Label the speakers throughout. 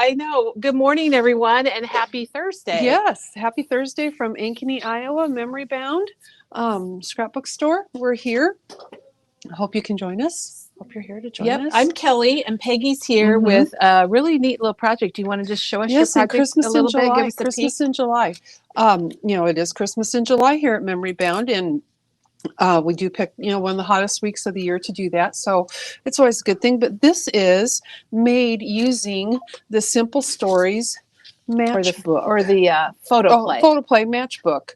Speaker 1: I know. Good morning, everyone, and happy Thursday.
Speaker 2: Yes, happy Thursday from Ankeny, Iowa, Memory Bound Scrapbook Store. We're here. I hope you can join us. Hope you're here to join us.
Speaker 1: I'm Kelly, and Peggy's here with a really neat little project. Do you want to just show us your project
Speaker 2: Christmas
Speaker 1: a little
Speaker 2: in July.
Speaker 1: bit? Give us a
Speaker 2: Christmas
Speaker 1: peek.
Speaker 2: in July. It is Christmas in July here at Memory Bound, and we do pick, one of the hottest weeks of the year to do that. So it's always a good thing. But this is made using the Simple Stories Matchbook.
Speaker 1: Or the photo play.
Speaker 2: Photo play Matchbook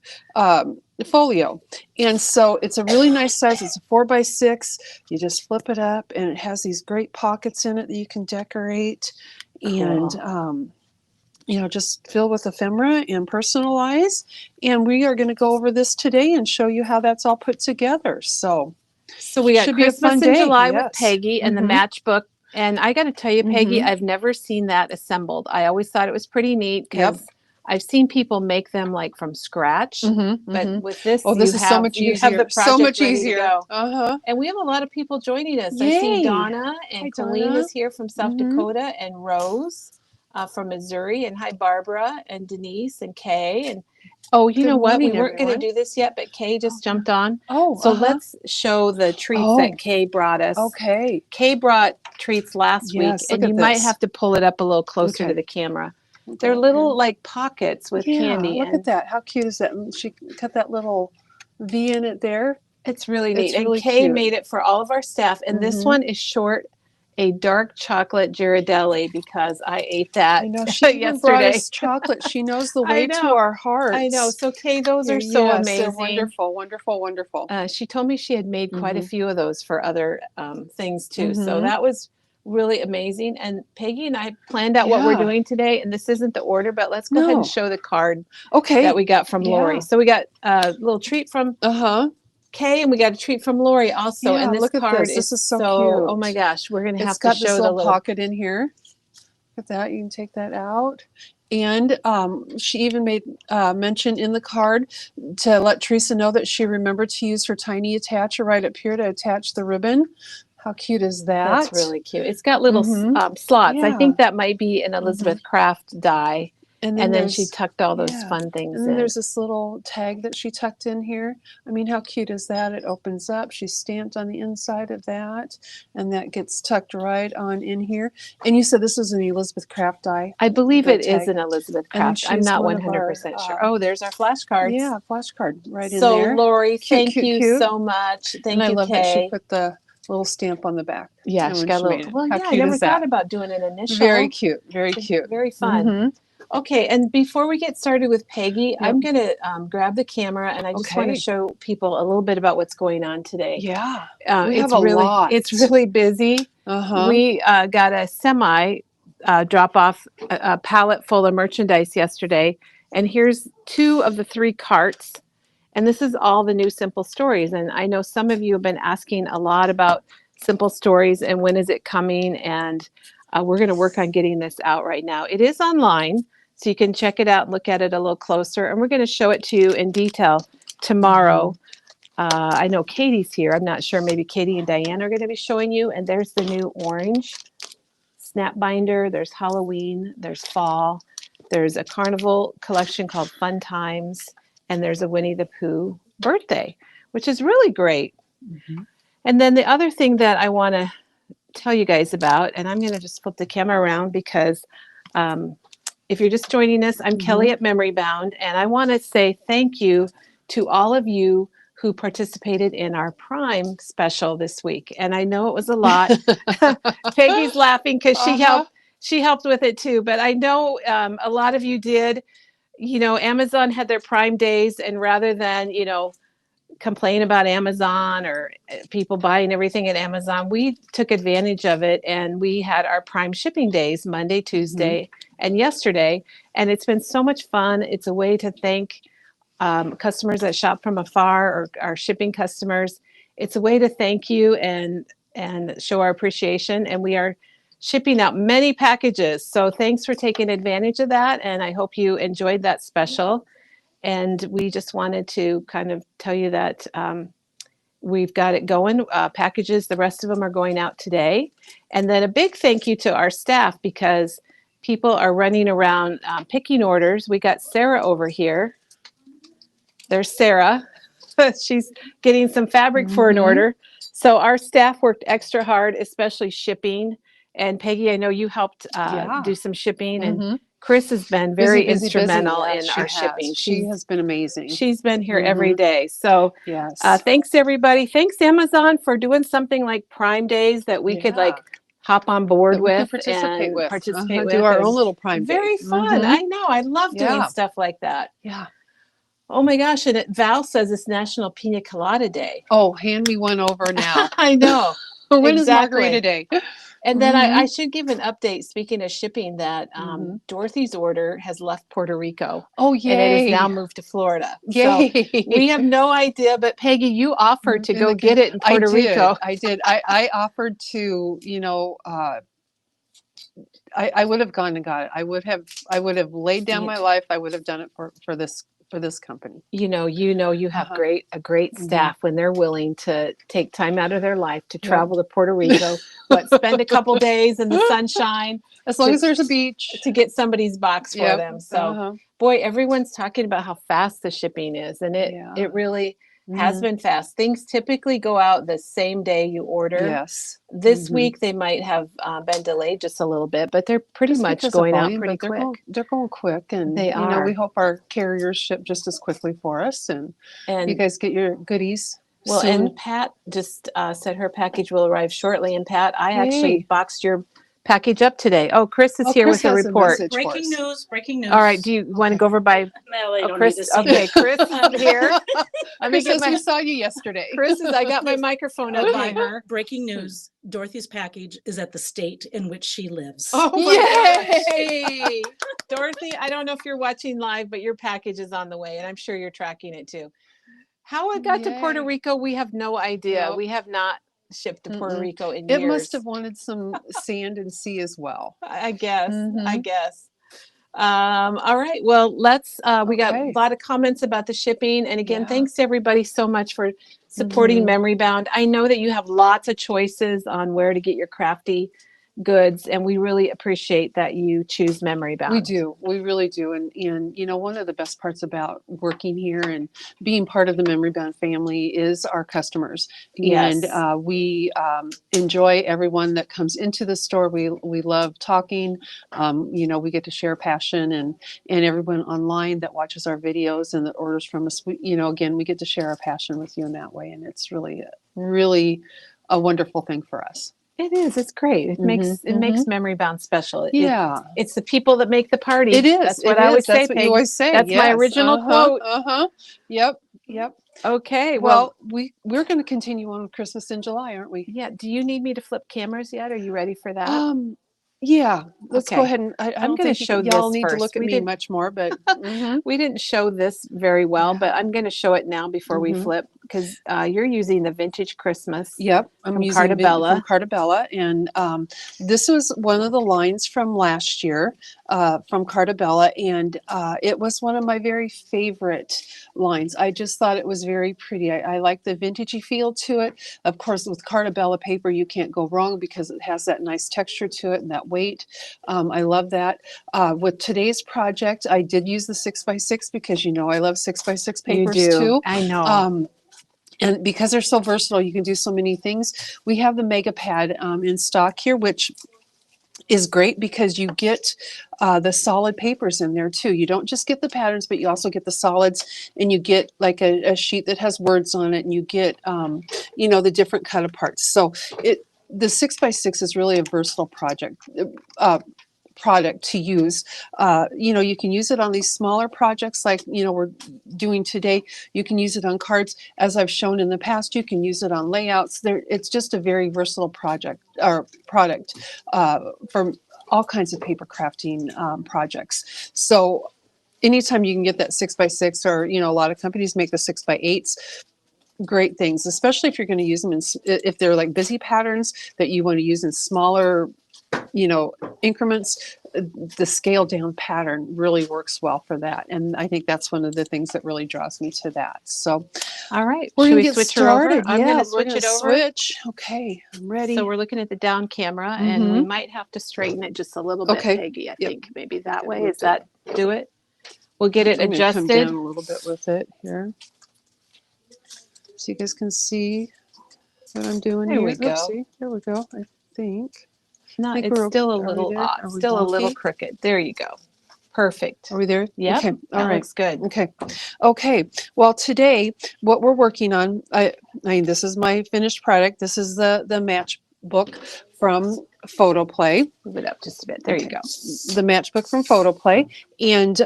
Speaker 2: Folio. And so it's a really nice size. It's a 4x6. You just flip it up, and it has these great pockets in it that you can decorate.
Speaker 1: Cool.
Speaker 2: And just fill with ephemera and personalize. And we are going to go over this today and show you how that's all put together. So
Speaker 1: we got Christmas in July with Peggy and the Matchbook. And I got to tell you, Peggy, I've never seen that assembled. I always thought it was pretty neat because I've seen people make them like from scratch. But with this,
Speaker 2: this is so much easier.
Speaker 1: You have the project
Speaker 2: so much
Speaker 1: ready
Speaker 2: easier.
Speaker 1: To go. And we have a lot of people joining us.
Speaker 2: Yay.
Speaker 1: I see Donna and
Speaker 2: Hi,
Speaker 1: Colleen
Speaker 2: Donna.
Speaker 1: is here from South Dakota, and Rose from Missouri, and hi Barbara and Denise and Kay. And you know what? We weren't going to do this yet, but Kay just jumped on. Let's show the treats that Kay brought us.
Speaker 2: Okay.
Speaker 1: Kay brought treats last week, and you might have to pull it up a little closer to the camera. They're little like pockets with candy.
Speaker 2: Look at that. How cute is that? And she cut that little V in it there.
Speaker 1: It's really neat. And Kay made it for all of our staff. And this one is short, a dark chocolate Ghirardelli, because I ate that.
Speaker 2: I know. She
Speaker 1: yesterday.
Speaker 2: Brought us chocolate. She knows the way to our hearts.
Speaker 1: I know. So Kay, those are so amazing.
Speaker 2: They're wonderful, wonderful, wonderful.
Speaker 1: She told me she had made quite a few of those for other things too. So that was really amazing. And Peggy and I planned out what we're doing today. And this isn't the order, but let's go ahead and show the card that we got from Lori. So we got a little treat from Kay, and we got a treat from Lori also. And this card is so cute. Oh my gosh, we're going to have to show the little
Speaker 2: pocket in here. Look at that. You can take that out. And she even made mention in the card to let Teresa know that she remembered to use her tiny attacher right up here to attach the ribbon. How cute is that?
Speaker 1: That's really cute. It's got little slots. I think that might be an Elizabeth Craft die. And then she tucked all those fun things in.
Speaker 2: And then there's this little tag that she tucked in here. I mean, how cute is that? It opens up. She's stamped on the inside of that. And that gets tucked right on in here. And you said this is an Elizabeth Craft die?
Speaker 1: I believe it is an Elizabeth Craft. I'm not 100% sure. There's our flashcards.
Speaker 2: Yeah, flashcard right in there.
Speaker 1: So, Lori, thank you so much. Thank you,
Speaker 2: I love
Speaker 1: Kay.
Speaker 2: that she put the little stamp on the back.
Speaker 1: Yeah, she got a little. Well, I never thought about doing an initial.
Speaker 2: Very cute. Very cute.
Speaker 1: Very fun. Okay, and before we get started with Peggy, I'm going to grab the camera, and I just want to show people a little bit about what's going on today.
Speaker 2: Yeah,
Speaker 1: we have a lot. It's really busy. We got a semi drop off a pallet full of merchandise yesterday, and here's 2 of the 3 carts. And this is all the new Simple Stories. And I know some of you have been asking a lot about Simple Stories and when is it coming. And we're going to work on getting this out right now. It is online, so you can check it out and look at it a little closer. And we're going to show it to you in detail tomorrow. I know Katie's here. I'm not sure. Maybe Katie and Diane are going to be showing you. And there's the new orange snap binder. There's Halloween. There's fall. There's a carnival collection called Fun Times. And there's a Winnie the Pooh birthday, which is really great. And then the other thing that I want to tell you guys about, and I'm going to just flip the camera around because if you're just joining us, I'm Kelly at Memory Bound, and I want to say thank you to all of you who participated in our Prime special this week. And I know it was a lot. Peggy's laughing because she helped with it too, but I know a lot of you did. Amazon had their Prime days, and rather than, complain about Amazon or people buying everything at Amazon, we took advantage of it, and we had our Prime shipping days, Monday, Tuesday, and yesterday. And it's been so much fun. It's a way to thank customers that shop from afar or our shipping customers. It's a way to thank you and show our appreciation. And we are shipping out many packages. So thanks for taking advantage of that. And I hope you enjoyed that special. And we just wanted to kind of tell you that we've got it going. Packages, the rest of them are going out today. And then a big thank you to our staff, because people are running around picking orders. We got Sarah over here. There's Sarah. She's getting some fabric for an order. So our staff worked extra hard, especially shipping. And Peggy, I know you helped do some shipping, and Chris has been very instrumental in our shipping.
Speaker 2: She has been amazing.
Speaker 1: She's been here every day. So
Speaker 2: yes,
Speaker 1: thanks everybody. Thanks Amazon for doing something like Prime Days that we could like hop on board with and participate with.
Speaker 2: Do our own little Prime Day.
Speaker 1: Very fun. I know. I love doing stuff like that.
Speaker 2: Yeah.
Speaker 1: Oh my gosh. And Val says it's National Pina Colada Day.
Speaker 2: Oh, hand me one over now.
Speaker 1: I know.
Speaker 2: When is Margarita Day?
Speaker 1: And then I should give an update, speaking of shipping, that Dorothy's order has left Puerto Rico.
Speaker 2: Oh, yay.
Speaker 1: And it has now moved to Florida.
Speaker 2: Yay.
Speaker 1: So we have no idea, but Peggy, you offered to go get it in Puerto Rico.
Speaker 2: I did. I offered to, you know, I would have gone and got it. I would have laid down my life. I would have done it for this company.
Speaker 1: You know, you have a great staff when they're willing to take time out of their life to travel to Puerto Rico, spend a couple days in the sunshine.
Speaker 2: As long as there's a beach.
Speaker 1: To get somebody's box for them. So, boy, everyone's talking about how fast the shipping is. And it really has been fast. Things typically go out the same day you order.
Speaker 2: Yes.
Speaker 1: This week they might have been delayed just a little bit, but they're pretty much going out pretty quick.
Speaker 2: They're going quick, and
Speaker 1: they are.
Speaker 2: You know, we hope our carriers ship just as quickly for us, and you guys get your goodies.
Speaker 1: Well,
Speaker 2: soon.
Speaker 1: and Pat just said her package will arrive shortly. And Pat, I actually boxed your package up today. Oh, Chris is here with a report.
Speaker 3: Breaking news. Breaking
Speaker 1: All right. Do you want to go over by
Speaker 3: No, I don't
Speaker 1: Chris?
Speaker 3: need to see
Speaker 1: Okay, Chris is here.
Speaker 2: We saw you yesterday.
Speaker 1: I got my microphone up by her.
Speaker 3: Breaking news. Dorothy's package is at the state in which she lives.
Speaker 1: Oh my Yay! Dorothy, I don't know if you're watching live, but your package is on the way, and I'm sure you're tracking it too. How it got to Puerto Rico, we have no idea. Nope. We have not shipped to Puerto Rico in years.
Speaker 2: It must have wanted some sand and sea as well.
Speaker 1: I guess. All right. Well, let's, we got a lot of comments about the shipping. And again, thanks everybody so much for supporting Memory Bound. I know that you have lots of choices on where to get your crafty goods, and we really appreciate that you choose Memory Bound.
Speaker 2: We do. We really do. And you know, one of the best parts about working here and being part of the Memory Bound family is our customers.
Speaker 1: Yes.
Speaker 2: And we enjoy everyone that comes into the store. We love talking. You know, we get to share passion, and everyone online that watches our videos and that orders from us, you know, again, we get to share our passion with you in that way. And it's really, really a wonderful thing for us.
Speaker 1: It is. It's great. It makes Memory Bound special. It's the people that make the party.
Speaker 2: It is.
Speaker 1: That's what I always say.
Speaker 2: That's what you always say.
Speaker 1: That's my original quote.
Speaker 2: Yep.
Speaker 1: Okay.
Speaker 2: Well, we're going to continue on with Christmas in July, aren't we?
Speaker 1: Yeah. Do you need me to flip cameras yet? Are you ready for that?
Speaker 2: Yeah, let's go ahead and
Speaker 1: I'm going to show
Speaker 2: y'all
Speaker 1: this
Speaker 2: need
Speaker 1: first.
Speaker 2: to look at me much more, but
Speaker 1: we didn't show this very well, but I'm going to show it now before we flip, because you're using the Vintage Christmas.
Speaker 2: Yep, I'm using
Speaker 1: Cartabella.
Speaker 2: From Cartabella, and this was one of the lines from last year from Cartabella, and it was one of my very favorite lines. I just thought it was very pretty. I like the vintagey feel to it. Of course, with Cartabella paper, you can't go wrong because it has that nice texture to it and that weight. I love that. With today's project, I did use the 6x6 because, you know, I love 6x6 papers too.
Speaker 1: I know.
Speaker 2: And because they're so versatile, you can do so many things. We have the Mega Pad in stock here, which is great because you get the solid papers in there too. You don't just get the patterns, but you also get the solids, and you get like a sheet that has words on it, and you get, you know, the different cut apart. So the 6x6 is really a versatile product to use. You know, you can use it on these smaller projects like, you know, we're doing today. You can use it on cards. As I've shown in the past, you can use it on layouts. It's just a very versatile product for all kinds of paper crafting projects. So anytime you can get that 6x6, or, you know, a lot of companies make the 6x8s, great things, especially if you're going to use them if they're like busy patterns that you want to use in smaller increments, the scale down pattern really works well for that. And I think that's one of the things that really draws me to that. So
Speaker 1: All right.
Speaker 2: we're
Speaker 1: Should
Speaker 2: going
Speaker 1: we
Speaker 2: to get
Speaker 1: switch her over?
Speaker 2: started.
Speaker 1: I'm
Speaker 2: Yeah,
Speaker 1: going to
Speaker 2: we're
Speaker 1: switch
Speaker 2: going
Speaker 1: it
Speaker 2: to
Speaker 1: over.
Speaker 2: switch. Okay, I'm ready.
Speaker 1: So we're looking at the down camera, and we might have to straighten it just a little bit,
Speaker 2: Okay.
Speaker 1: Peggy. I
Speaker 2: Yep.
Speaker 1: think maybe that
Speaker 2: Yeah,
Speaker 1: way.
Speaker 2: we'll
Speaker 1: Is that do it? We'll get it
Speaker 2: I'm going to come
Speaker 1: adjusted.
Speaker 2: down a little bit with it here, so you guys can see what I'm doing
Speaker 1: There
Speaker 2: here.
Speaker 1: we go.
Speaker 2: Oopsie. There we go. I think.
Speaker 1: No,
Speaker 2: think
Speaker 1: it's
Speaker 2: we're
Speaker 1: still a
Speaker 2: okay. Are we
Speaker 1: little
Speaker 2: there?
Speaker 1: odd,
Speaker 2: Are we
Speaker 1: still a little
Speaker 2: wonky?
Speaker 1: crooked. There you go. Perfect.
Speaker 2: Are we there?
Speaker 1: Yep.
Speaker 2: Okay. All
Speaker 1: That
Speaker 2: right.
Speaker 1: looks good.
Speaker 2: Okay. Well, today what we're working on, I mean, this is my finished product. This is the Matchbook from Photoplay.
Speaker 1: Move it up just a bit. There you go.
Speaker 2: The Matchbook from Photoplay, and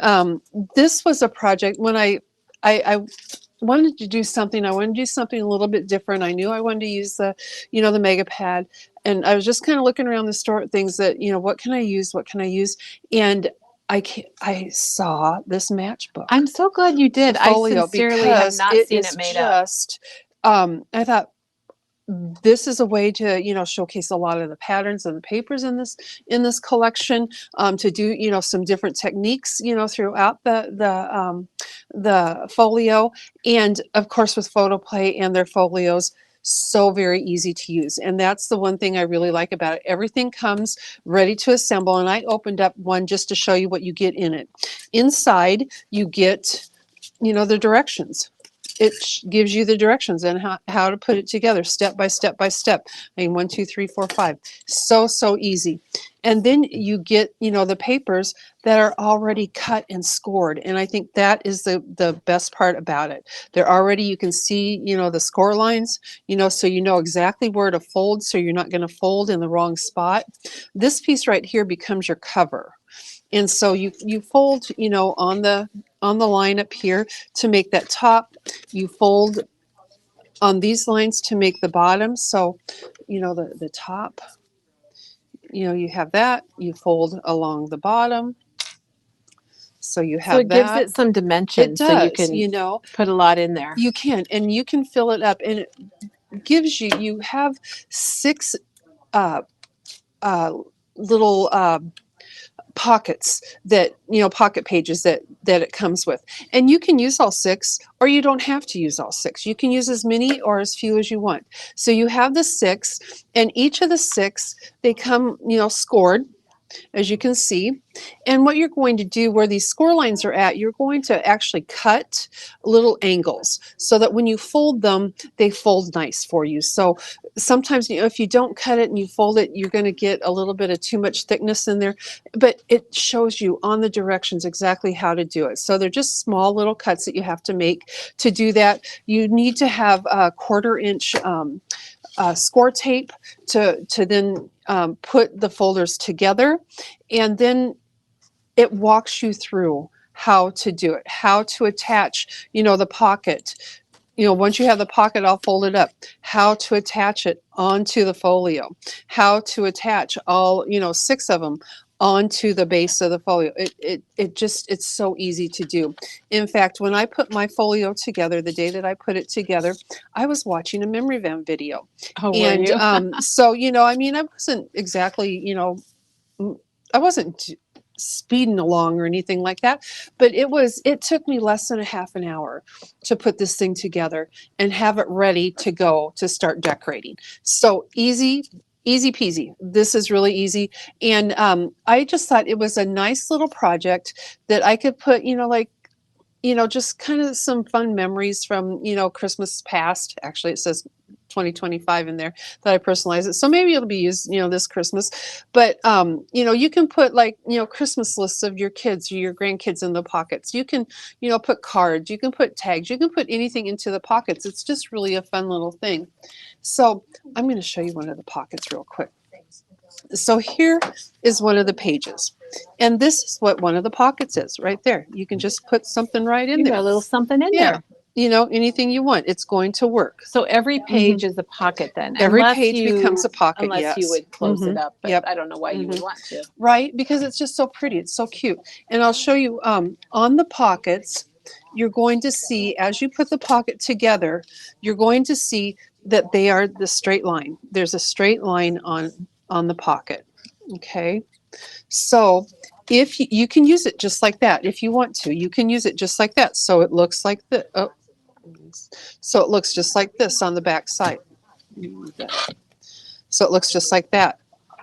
Speaker 2: this was a project when I wanted to do something. I wanted to do something a little bit different. I knew I wanted to use the Mega Pad, and I was just kind of looking around the store at things that what can I use? What can I use? And I saw this matchbook.
Speaker 1: I'm so glad you did. I
Speaker 2: Folio,
Speaker 1: sincerely have
Speaker 2: because
Speaker 1: not
Speaker 2: it
Speaker 1: seen
Speaker 2: is
Speaker 1: it made up.
Speaker 2: just. I thought this is a way to showcase a lot of the patterns and the papers in this collection, to do some different techniques throughout the folio, and of course with Photoplay and their folios, so very easy to use. And that's the one thing I really like about it. Everything comes ready to assemble, and I opened up one just to show you what you get in it. Inside you get the directions. It gives you the directions and how to put it together step by step by step. I mean, 1, 2, 3, 4, 5. So easy. And then you get, the papers that are already cut and scored. And I think that is the best part about it. They're already, you can see, the score lines, so you know exactly where to fold, so you're not going to fold in the wrong spot. This piece right here becomes your cover. And so you fold, on the line up here to make that top. You fold on these lines to make the bottom. So, the top, you have that. You fold along the bottom. So you have
Speaker 1: So it gives
Speaker 2: that.
Speaker 1: it some dimension.
Speaker 2: It
Speaker 1: So you
Speaker 2: does,
Speaker 1: can put a lot in there.
Speaker 2: You can, and you can fill it up, and it gives you have 6 little pockets that pocket pages that it comes with, and you can use all 6, or you don't have to use all 6. You can use as many or as few as you want. So you have the 6, and each of the 6, they come scored, as you can see. And what you're going to do, where these score lines are at, you're going to actually cut little angles so that when you fold them, they fold nice for you. So sometimes, if you don't cut it and you fold it, you're going to get a little bit of too much thickness in there, but it shows you on the directions exactly how to do it. So they're just small little cuts that you have to make. To do that, you need to have a 1/4 inch score tape to then put the folders together, and then it walks you through how to do it, how to attach the pocket. Once you have the pocket all folded up, how to attach it onto the folio, how to attach all 6 of them onto the base of the folio. It's so easy to do. In fact, when I put my folio together, the day that I put it together, I was watching a memory van video.
Speaker 1: Oh, were
Speaker 2: And
Speaker 1: you?
Speaker 2: so I mean, I wasn't exactly I wasn't speeding along or anything like that, but it took me less than a half an hour to put this thing together and have it ready to go to start decorating. So easy peasy. This is really easy. And I just thought it was a nice little project that I could put just kind of some fun memories from Christmas past. Actually, it says 2025 in there that I personalize it, so maybe it'll be used this Christmas. But you can put Christmas lists of your kids or your grandkids in the pockets. You can put cards, you can put tags, you can put anything into the pockets. It's just really a fun little thing. So I'm going to show you one of the pockets real quick. So here is one of the pages, and this is what one of the pockets is right there. You can just put something right in
Speaker 1: You
Speaker 2: there.
Speaker 1: got a little something in there.
Speaker 2: Anything you want, it's going to work.
Speaker 1: So every page is a pocket then.
Speaker 2: Every page becomes a pocket,
Speaker 1: unless
Speaker 2: yes.
Speaker 1: you would close it up. But
Speaker 2: Yep.
Speaker 1: I don't know why you would want to.
Speaker 2: Right, because it's just so pretty. It's so cute. And I'll show you on the pockets, you're going to see, as you put the pocket together, you're going to see that they are the straight line. There's a straight line on the pocket. Okay. So if you can use it just like that, if you want to, you can use it just like that. So it looks like so it looks just like this on the back side. So it looks just like that,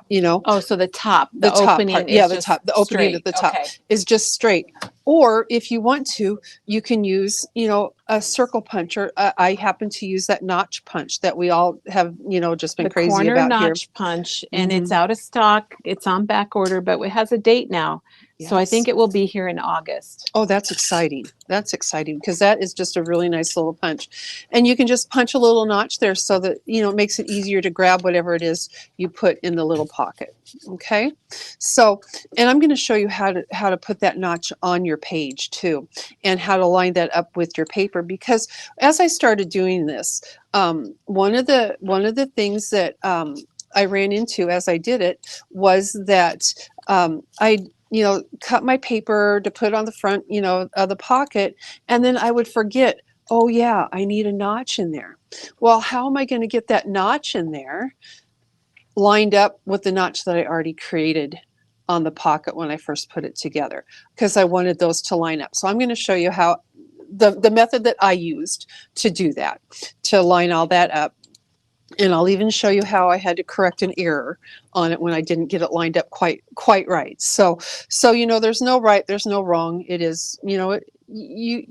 Speaker 2: you know.
Speaker 1: Oh, so the top,
Speaker 2: The
Speaker 1: the
Speaker 2: top
Speaker 1: opening
Speaker 2: part, yeah,
Speaker 1: is
Speaker 2: the
Speaker 1: just
Speaker 2: top, the opening
Speaker 1: straight.
Speaker 2: at the top
Speaker 1: Okay.
Speaker 2: is just straight. Or if you want to, you can use, you know, a circle punch, or I happen to use that notch punch that we all have, you know, just been
Speaker 1: The
Speaker 2: crazy
Speaker 1: corner
Speaker 2: about here.
Speaker 1: notch punch, and it's
Speaker 2: Mhm.
Speaker 1: out of stock. It's on back order, but it has a date now. So I think
Speaker 2: Yes.
Speaker 1: it will be here in August.
Speaker 2: Oh, that's exciting. That's exciting because that is just a really nice little punch. And you can just punch a little notch there so that, you know, it makes it easier to grab whatever it is you put in the little pocket. Okay. So, and I'm going to show you how to put that notch on your page too, and how to line that up with your paper, because as I started doing this, one of the things that I ran into as I did it was that I cut my paper to put on the front, of the pocket, and then I would forget, oh yeah, I need a notch in there. Well, how am I going to get that notch in there lined up with the notch that I already created on the pocket when I first put it together? Because I wanted those to line up. So I'm going to show you how the method that I used to do that, to line all that up. And I'll even show you how I had to correct an error on it when I didn't get it lined up quite right. So there's no right, there's no wrong. It is, you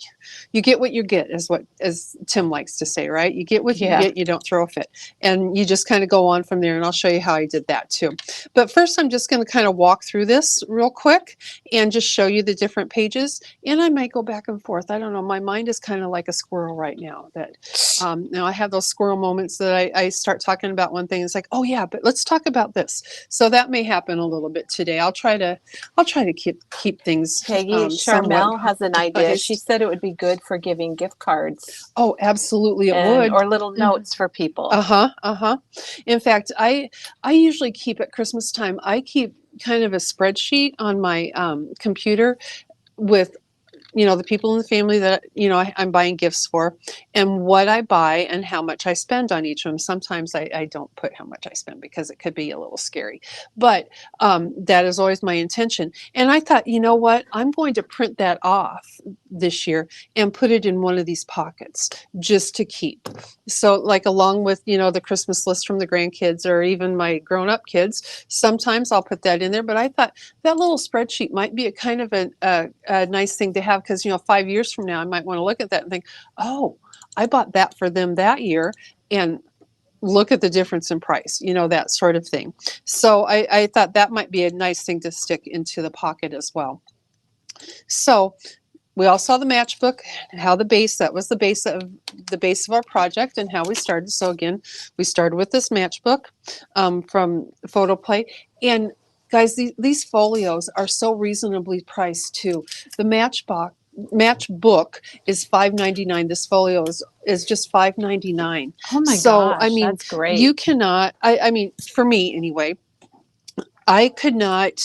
Speaker 2: get what you get, is what, as Tim likes to say, right? You get what you
Speaker 1: Yeah.
Speaker 2: get, you don't throw a fit. And you just kind of go on from there, and I'll show you how I did that too. But first, I'm just going to kind of walk through this real quick and just show you the different pages. And I might go back and forth. I don't know. My mind is kind of like a squirrel right now. That now I have those squirrel moments that I start talking about one thing. It's like, oh yeah, but let's talk about this. So that may happen a little bit today. I'll try to keep things
Speaker 1: Peggy,
Speaker 2: somewhat
Speaker 1: Charmel has an idea. She
Speaker 2: organized.
Speaker 1: said it would be good for giving gift cards
Speaker 2: Oh, absolutely, it
Speaker 1: and
Speaker 2: would.
Speaker 1: or little notes for people.
Speaker 2: Uh-huh, uh-huh. In fact, I usually keep at Christmas time, I keep kind of a spreadsheet on my computer with the people in the family that I'm buying gifts for, and what I buy and how much I spend on each of them. Sometimes I don't put how much I spend because it could be a little scary, but that is always my intention. And I thought, you know what, I'm going to print that off this year and put it in one of these pockets just to keep. So like along with the Christmas list from the grandkids or even my grown-up kids, sometimes I'll put that in there. But I thought that little spreadsheet might be a kind of a nice thing to have, because 5 years from now I might want to look at that and think, oh, I bought that for them that year, and look at the difference in price, that sort of thing. So I thought that might be a nice thing to stick into the pocket as well. So we all saw the matchbook, how that was the base of our project and how we started. So again, we started with this matchbook from Photo Play. And guys, these folios are so reasonably priced too. The matchbook is $5.99. This folio is just $5.99.
Speaker 1: Oh my
Speaker 2: So
Speaker 1: gosh, that's great.
Speaker 2: you cannot. I mean, for me anyway, I could not,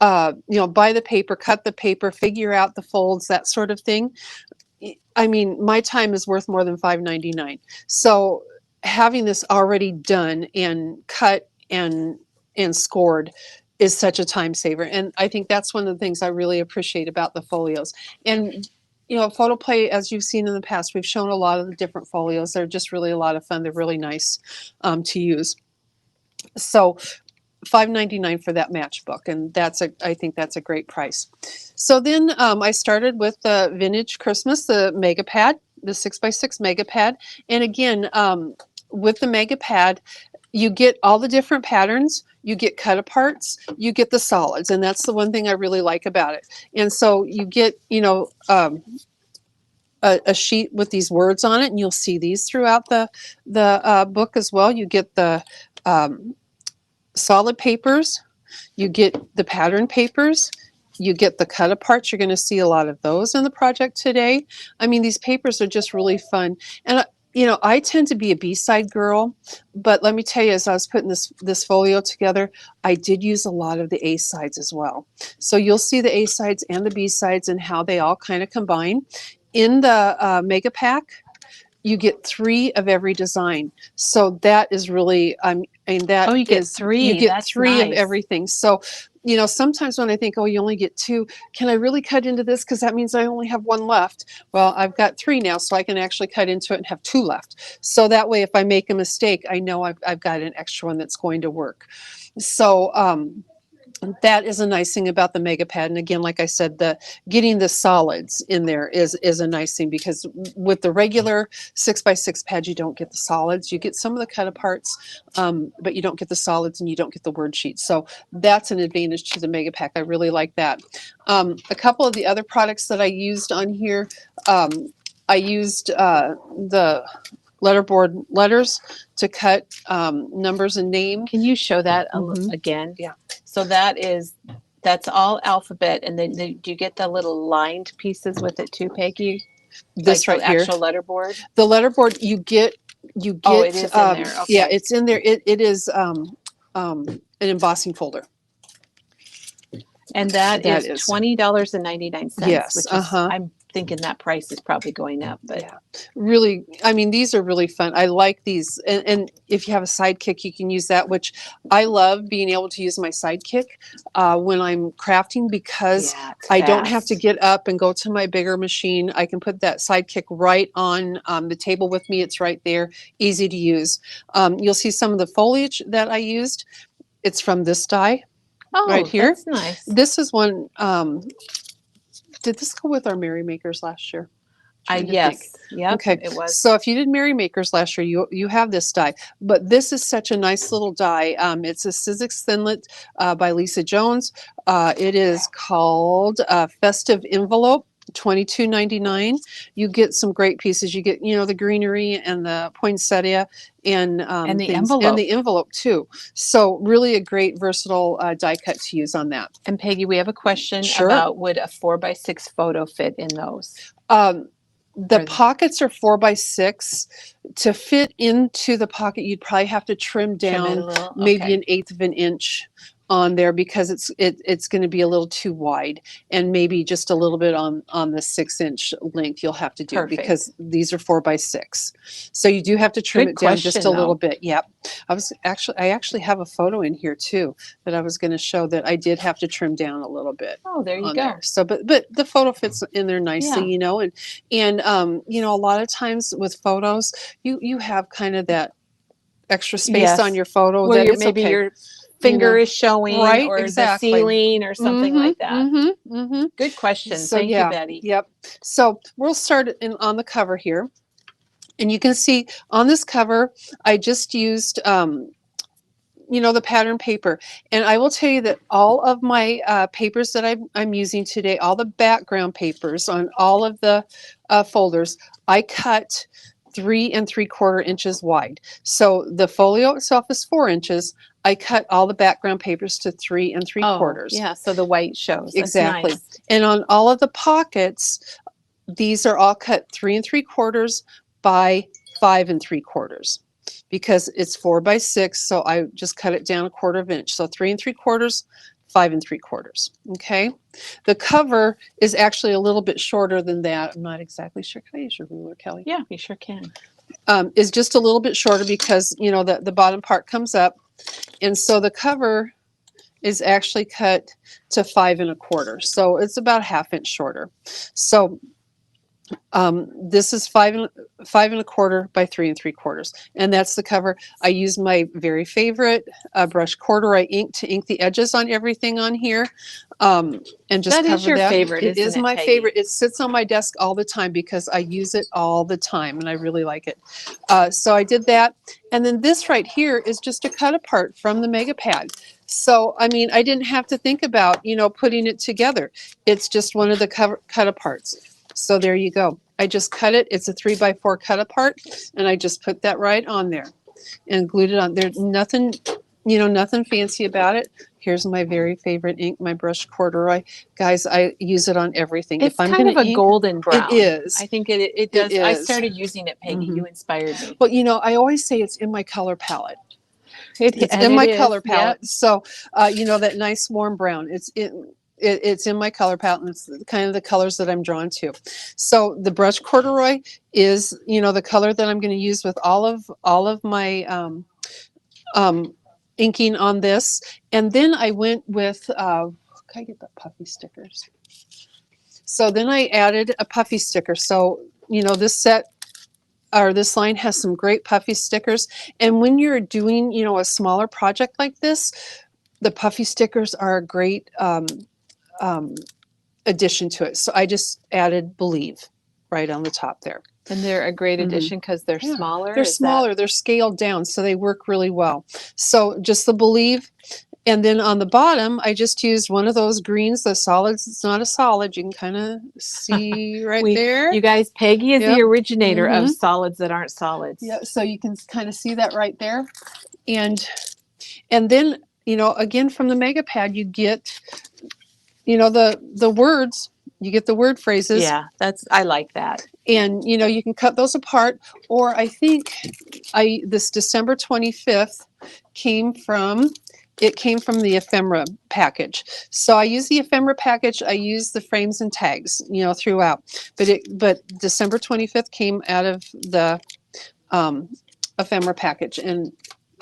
Speaker 2: buy the paper, cut the paper, figure out the folds, that sort of thing. I mean, my time is worth more than $5.99. So having this already done and cut and scored is such a time saver. And I think that's one of the things I really appreciate about the folios. And Photo Play, as you've seen in the past, we've shown a lot of the different folios. They're just really a lot of fun. They're really nice to use. So $5.99 for that matchbook, and I think that's a great price. So then I started with the Vintage Christmas, the Mega Pad, the 6x6 Mega Pad. And again, with the Mega Pad, you get all the different patterns, you get cut aparts, you get the solids, and that's the one thing I really like about it. And so you get a sheet with these words on it, and you'll see these throughout the book as well. You get the solid papers, you get the pattern papers, you get the cut aparts. You're going to see a lot of those in the project today. I mean, these papers are just really fun. And I tend to be a B-side girl, but let me tell you, as I was putting this folio together, I did use a lot of the A-sides as well. So you'll see the A-sides and the B-sides and how they all kind of combine. In the Mega Pack, you get 3 of every design. So that is really, that
Speaker 1: Oh, you get
Speaker 2: is,
Speaker 1: 3.
Speaker 2: you get
Speaker 1: That's
Speaker 2: 3 of
Speaker 1: nice.
Speaker 2: everything. So, sometimes when I think, oh, you only get 2, can I really cut into this? Because that means I only have 1 left. Well, I've got 3 now, so I can actually cut into it and have 2 left. So that way, if I make a mistake, I know I've got an extra one that's going to work. So, that is a nice thing about the mega pad. And again, like I said, getting the solids in there is a nice thing, because with the regular 6x6 pad, you don't get the solids. You get some of the cut aparts, but you don't get the solids and you don't get the word sheets. So that's an advantage to the mega pack. I really like that. A couple of the other products that I used on here, I used the letterboard letters to cut numbers and name.
Speaker 1: Can you show that again?
Speaker 2: Yeah.
Speaker 1: So that's all alphabet, and then do you get the little lined pieces with it too, Peggy?
Speaker 2: This
Speaker 1: like
Speaker 2: right
Speaker 1: the
Speaker 2: here,
Speaker 1: actual letterboard.
Speaker 2: the letterboard you get.
Speaker 1: Oh, it is in there. Okay.
Speaker 2: Yeah, it's in there. It is an embossing folder.
Speaker 1: And that is $20.99.
Speaker 2: Yes.
Speaker 1: Which is, I'm thinking that price is probably going up, but
Speaker 2: yeah, really, I mean, these are really fun. I like these, and if you have a sidekick, you can use that, which I love being able to use my sidekick when I'm crafting, because I don't have to get up and go to my bigger machine. I can put that sidekick right on the table with me. It's right there, easy to use. You'll see some of the foliage that I used. It's from this die.
Speaker 1: Oh,
Speaker 2: right here.
Speaker 1: That's nice.
Speaker 2: This is one. Did this go with our Merry Makers last year?
Speaker 1: Yes. Yep,
Speaker 2: okay.
Speaker 1: It was.
Speaker 2: So if you did Merry Makers last year, you have this die. But this is such a nice little die. It's a Sizzix Thinlet by Lisa Jones. It is called Festive Envelope. $22.99. You get some great pieces. You get, the greenery and the poinsettia and
Speaker 1: the
Speaker 2: things,
Speaker 1: envelope.
Speaker 2: and the envelope too. So really a great versatile die cut to use on that.
Speaker 1: And Peggy, we have a question about, would a 4x6 photo fit in those?
Speaker 2: The pockets are 4x6. To fit into the pocket, you'd probably have to trim down maybe 1/8 of an inch on there, because it's going to be a little too wide, and maybe just a little bit on the 6-inch length you'll have to do. Perfect. Because these are 4x6, so you do have to trim it down just a little bit. Yep. I actually have a photo in here too that I was going to show that I did have to trim down a little bit.
Speaker 1: Oh, there you go.
Speaker 2: So but the photo fits in there nicely. And a lot of times with photos, you have kind of that extra space on your photo
Speaker 1: where
Speaker 2: that
Speaker 1: maybe your finger is showing, or the ceiling or something like that. Good question.
Speaker 2: So,
Speaker 1: Thank you, Betty.
Speaker 2: Yep. So we'll start on the cover here. And you can see on this cover, I just used, the pattern paper. And I will tell you that all of my papers that I'm using today, all the background papers on all of the folders, I cut 3 3/4 inches wide. So the folio itself is 4 inches. I cut all the background papers to 3 3/4.
Speaker 1: Yeah, so the white shows.
Speaker 2: Exactly.
Speaker 1: That's nice.
Speaker 2: And on all of the pockets, these are all cut 3 3/4 by 5 3/4, because it's 4x6. So I just cut it down 1/4 inch. So 3 3/4, 5 3/4. Okay. The cover is actually a little bit shorter than that. I'm not exactly sure. Can I use your ruler, Kelly?
Speaker 1: Yeah, you sure can.
Speaker 2: Is just a little bit shorter because, the bottom part comes up. And so the cover is actually cut to 5 1/4. So it's about 1/2 inch shorter. So this is 5 1/4 by 3 3/4, and that's the cover. I use my very favorite brush corduroy ink to ink the edges on everything on here, and just
Speaker 1: that
Speaker 2: cover
Speaker 1: is your
Speaker 2: that.
Speaker 1: favorite.
Speaker 2: It is my
Speaker 1: Peggy?
Speaker 2: favorite. It sits on my desk all the time because I use it all the time, and I really like it. So I did that, and then this right here is just a cut apart from the Mega Pad. So, I mean, I didn't have to think about, putting it together. It's just one of the cut aparts. So there you go. I just cut it. It's a 3x4 cut apart, and I just put that right on there and glued it on. There's nothing, nothing fancy about it. Here's my very favorite ink, my brush corduroy. Guys, I use it on everything.
Speaker 1: It's kind of a golden brown.
Speaker 2: It is.
Speaker 1: I think it does. I started using it, Peggy. You inspired me.
Speaker 2: Well, I always say it's in my color palette. It's in my color palette. Yep. So, that nice warm brown. it's in my color palette, and it's kind of the colors that I'm drawn to. So the brush corduroy is, the color that I'm going to use with all of my inking on this. And then I went with, can I get the puffy stickers? So then I added a puffy sticker. So, this set, or this line has some great puffy stickers. And when you're doing, a smaller project like this, the puffy stickers are a great addition to it. So I just added Believe right on the top there.
Speaker 1: And they're a great addition because they're
Speaker 2: Yeah,
Speaker 1: smaller.
Speaker 2: they're smaller. They're scaled down, so they work really well. So just the Believe. And then on the bottom, I just used one of those greens, the solids. It's not a solid. You can kind of see right there.
Speaker 1: You guys, Peggy is
Speaker 2: Yep.
Speaker 1: the originator of solids that aren't solids.
Speaker 2: Yeah, so you can kind of see that right there. And then, again, from the Mega Pad, you get, the words. You get the word phrases.
Speaker 1: Yeah, I like that.
Speaker 2: And, you can cut those apart. Or I think this December 25th came from the ephemera package. So I use the ephemera package. I use the frames and tags, throughout. But December 25th came out of the ephemera package, and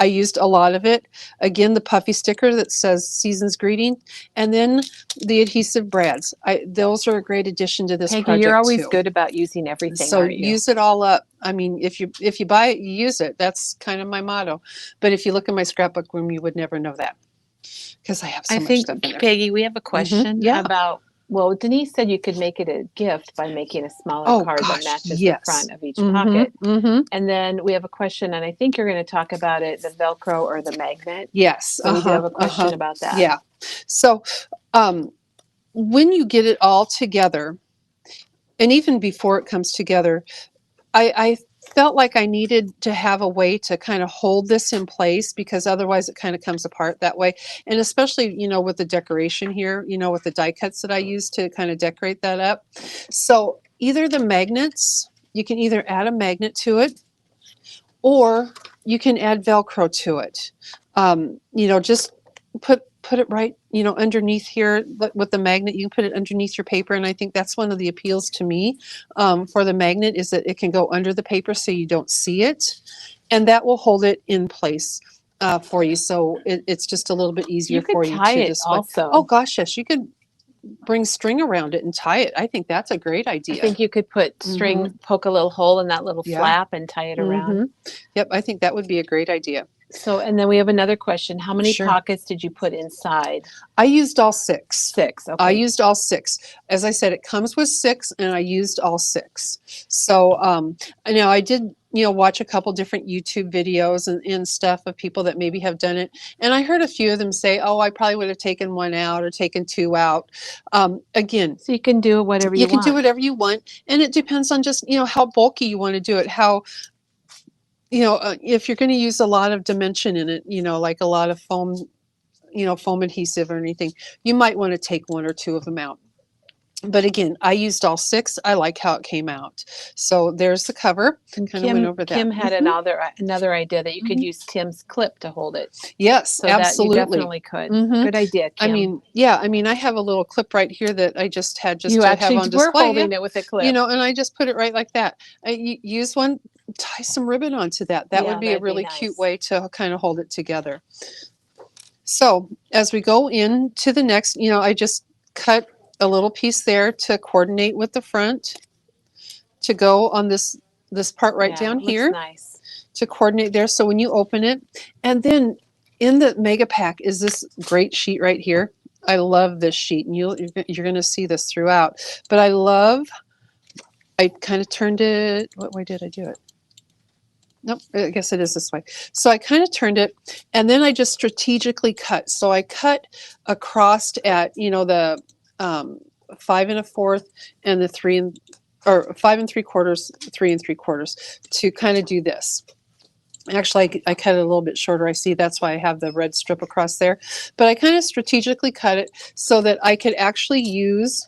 Speaker 2: I used a lot of it. Again, the puffy sticker that says Season's Greeting, and then the adhesive brads. Those are a great addition to this
Speaker 1: Peggy,
Speaker 2: project
Speaker 1: you're always
Speaker 2: too.
Speaker 1: good about using everything,
Speaker 2: So
Speaker 1: aren't you?
Speaker 2: use it all up. I mean, if you buy it, you use it. That's kind of my motto. But if you look in my scrapbook room, you would never know that because I have so much stuff in there.
Speaker 1: Peggy, we have a question
Speaker 2: Yeah.
Speaker 1: about. Well, Denise said you could make it a gift by making a smaller card that matches the front of each pocket. And then we have a question, and I think you're going to talk about it, the Velcro or the magnet.
Speaker 2: Yes.
Speaker 1: So we do have a question about that.
Speaker 2: Yeah. So when you get it all together, and even before it comes together, I felt like I needed to have a way to kind of hold this in place, because otherwise it kind of comes apart that way. And especially, with the decoration here, with the die cuts that I use to kind of decorate that up. So either the magnets, you can either add a magnet to it, or you can add Velcro to it. Just put it right, underneath here with the magnet. You can put it underneath your paper, and I think that's one of the appeals to me for the magnet, is that it can go under the paper so you don't see it, and that will hold it in place for you. So it's just a little bit easier for you
Speaker 1: tie
Speaker 2: to
Speaker 1: it
Speaker 2: display.
Speaker 1: also.
Speaker 2: Oh gosh, yes, you could bring string around it and tie it. I think that's a great idea.
Speaker 1: I think you could put string, poke a little hole in that little flap and tie it around.
Speaker 2: Yep, I think that would be a great idea.
Speaker 1: So, and then we have another question. How many pockets did you put inside?
Speaker 2: I used all 6.
Speaker 1: 6, okay.
Speaker 2: I used all 6. As I said, it comes with 6, and I used all 6. So, I did, watch a couple different YouTube videos and stuff of people that maybe have done it. And I heard a few of them say, oh, I probably would have taken 1 out or taken 2 out. Again.
Speaker 1: So you can do whatever you want.
Speaker 2: You can do whatever you want. And it depends on just, how bulky you want to do it, how, if you're going to use a lot of dimension in it, like a lot of foam, foam adhesive or anything, you might want to take 1 or 2 of them out. But again, I used all 6. I like how it came out. So there's the cover.
Speaker 1: And
Speaker 2: kind of went over that.
Speaker 1: Kim had another idea that you could use Tim's clip to hold it.
Speaker 2: Yes,
Speaker 1: so
Speaker 2: absolutely.
Speaker 1: That you definitely could. Good idea, Kim.
Speaker 2: I mean, I have a little clip right here that I just had
Speaker 1: you
Speaker 2: to
Speaker 1: actually
Speaker 2: have on display.
Speaker 1: Were holding it with a clip.
Speaker 2: And I just put it right like that. I use one, tie some ribbon onto that. That would be a really cute way to kind of hold it together. So as we go into the next, I just cut a little piece there to coordinate with the front, to go on this part right down here,
Speaker 1: nice.
Speaker 2: To coordinate there. So when you open it, and then in the mega pack is this great sheet right here. I love this sheet, and you're going to see this throughout. But I kind of turned it. What way did I do it? Nope, I guess it is this way. So I kind of turned it, and then I just strategically cut. So I cut across at the 5 1/4 and the 5 3/4, 3 3/4 to kind of do this. Actually, I cut it a little bit shorter. I see that's why I have the red strip across there. But I kind of strategically cut it so that I could actually use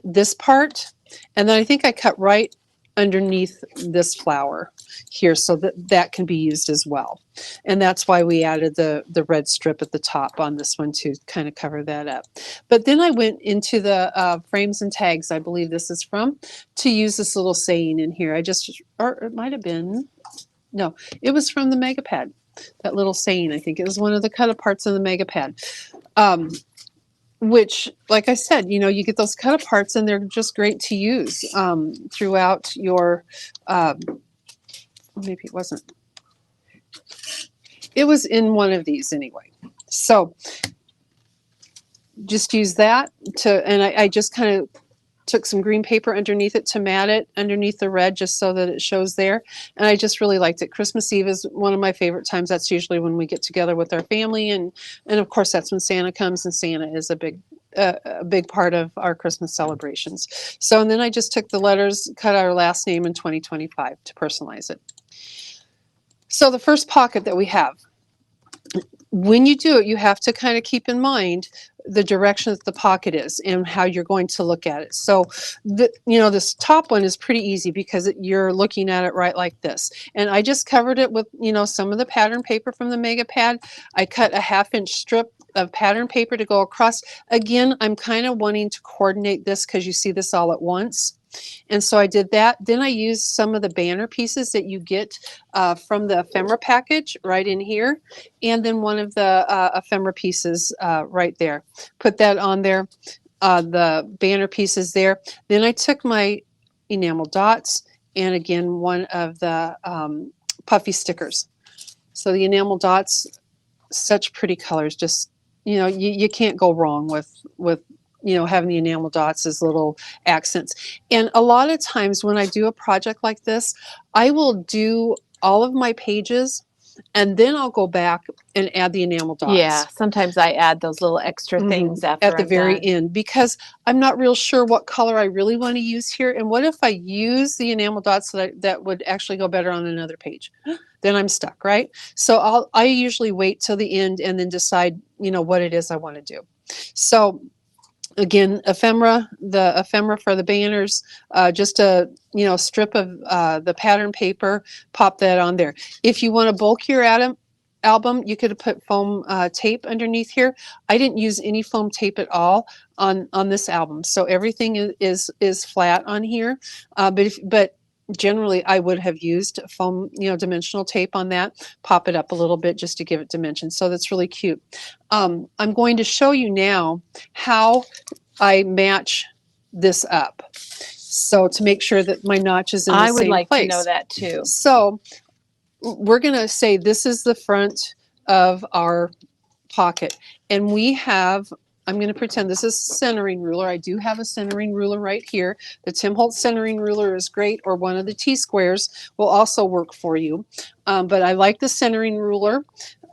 Speaker 2: this part. And then I think I cut right underneath this flower here, so that that can be used as well. And that's why we added the red strip at the top on this one to kind of cover that up. But then I went into the frames and tags, I believe this is from, to use this little saying in here. Or it might have been, no, it was from the Megapad. That little saying, I think it was one of the cut aparts of the Megapad. Which, like I said, you get those cut aparts and they're just great to use throughout your, maybe it wasn't, it was in one of these anyway. So just use that and I just kind of took some green paper underneath it to mat it underneath the red just so that it shows there. And I just really liked it. Christmas Eve is one of my favorite times. That's usually when we get together with our family. And of course, that's when Santa comes, and Santa is a big part of our Christmas celebrations. So, and then I just took the letters, cut our last name in 2025 to personalize it. So the first pocket that we have, when you do it, you have to kind of keep in mind the direction that the pocket is and how you're going to look at it. So, this top one is pretty easy because you're looking at it right like this. And I just covered it with, some of the pattern paper from the Megapad. I cut a 1/2-inch strip of pattern paper to go across. Again, I'm kind of wanting to coordinate this because you see this all at once. And so I did that. Then I used some of the banner pieces that you get from the ephemera package right in here. And then one of the ephemera pieces right there. Put that on there, the banner pieces there. Then I took my enamel dots and again, one of the puffy stickers. So the enamel dots, such pretty colors. Just, you can't go wrong with having the enamel dots as little accents. And a lot of times when I do a project like this, I will do all of my pages and then I'll go back and add the enamel dots.
Speaker 1: Yeah, sometimes I add those little extra things after
Speaker 2: at the
Speaker 1: I'm
Speaker 2: very
Speaker 1: done.
Speaker 2: end, because I'm not real sure what color I really want to use here. And what if I use the enamel dots that would actually go better on another page? Then I'm stuck, right? So I usually wait till the end and then decide, what it is I want to do. So again, the ephemera for the banners, just a strip of the pattern paper, pop that on there. If you want to bulk your album, you could have put foam tape underneath here. I didn't use any foam tape at all on this album, so everything is flat on here. But generally, I would have used foam, dimensional tape on that. Pop it up a little bit just to give it dimension. So that's really cute. I'm going to show you now how I match this up. So to make sure that my notch is in the same place.
Speaker 1: I would like to know that too.
Speaker 2: So we're going to say this is the front of our pocket. And we have, I'm going to pretend this is a centering ruler. I do have a centering ruler right here. The Tim Holtz centering ruler is great, or one of the T-squares will also work for you. But I like the centering ruler.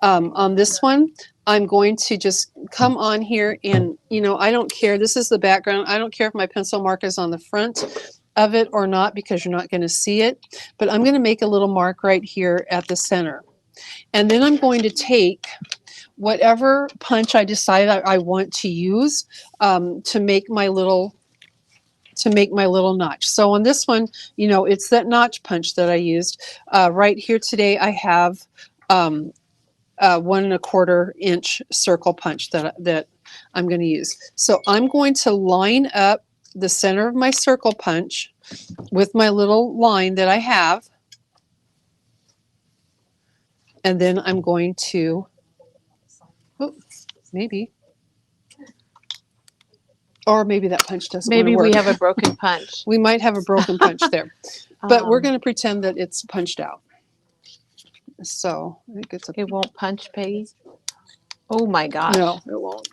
Speaker 2: On this one, I'm going to just come on here and, I don't care. This is the background. I don't care if my pencil mark is on the front of it or not, because you're not going to see it. But I'm going to make a little mark right here at the center. And then I'm going to take whatever punch I decide I want to use to make my little notch. So on this one, it's that notch punch that I used. Right here today, I have 1 1/4 inch circle punch that I'm going to use. So I'm going to line up the center of my circle punch with my little line that I have. And then I'm going to, maybe that punch doesn't want to work.
Speaker 1: Maybe we have a broken punch.
Speaker 2: We might have a broken punch there. But we're going to pretend that it's punched out. So I think
Speaker 1: it won't punch, Peggy. Oh my gosh.
Speaker 2: No, it won't.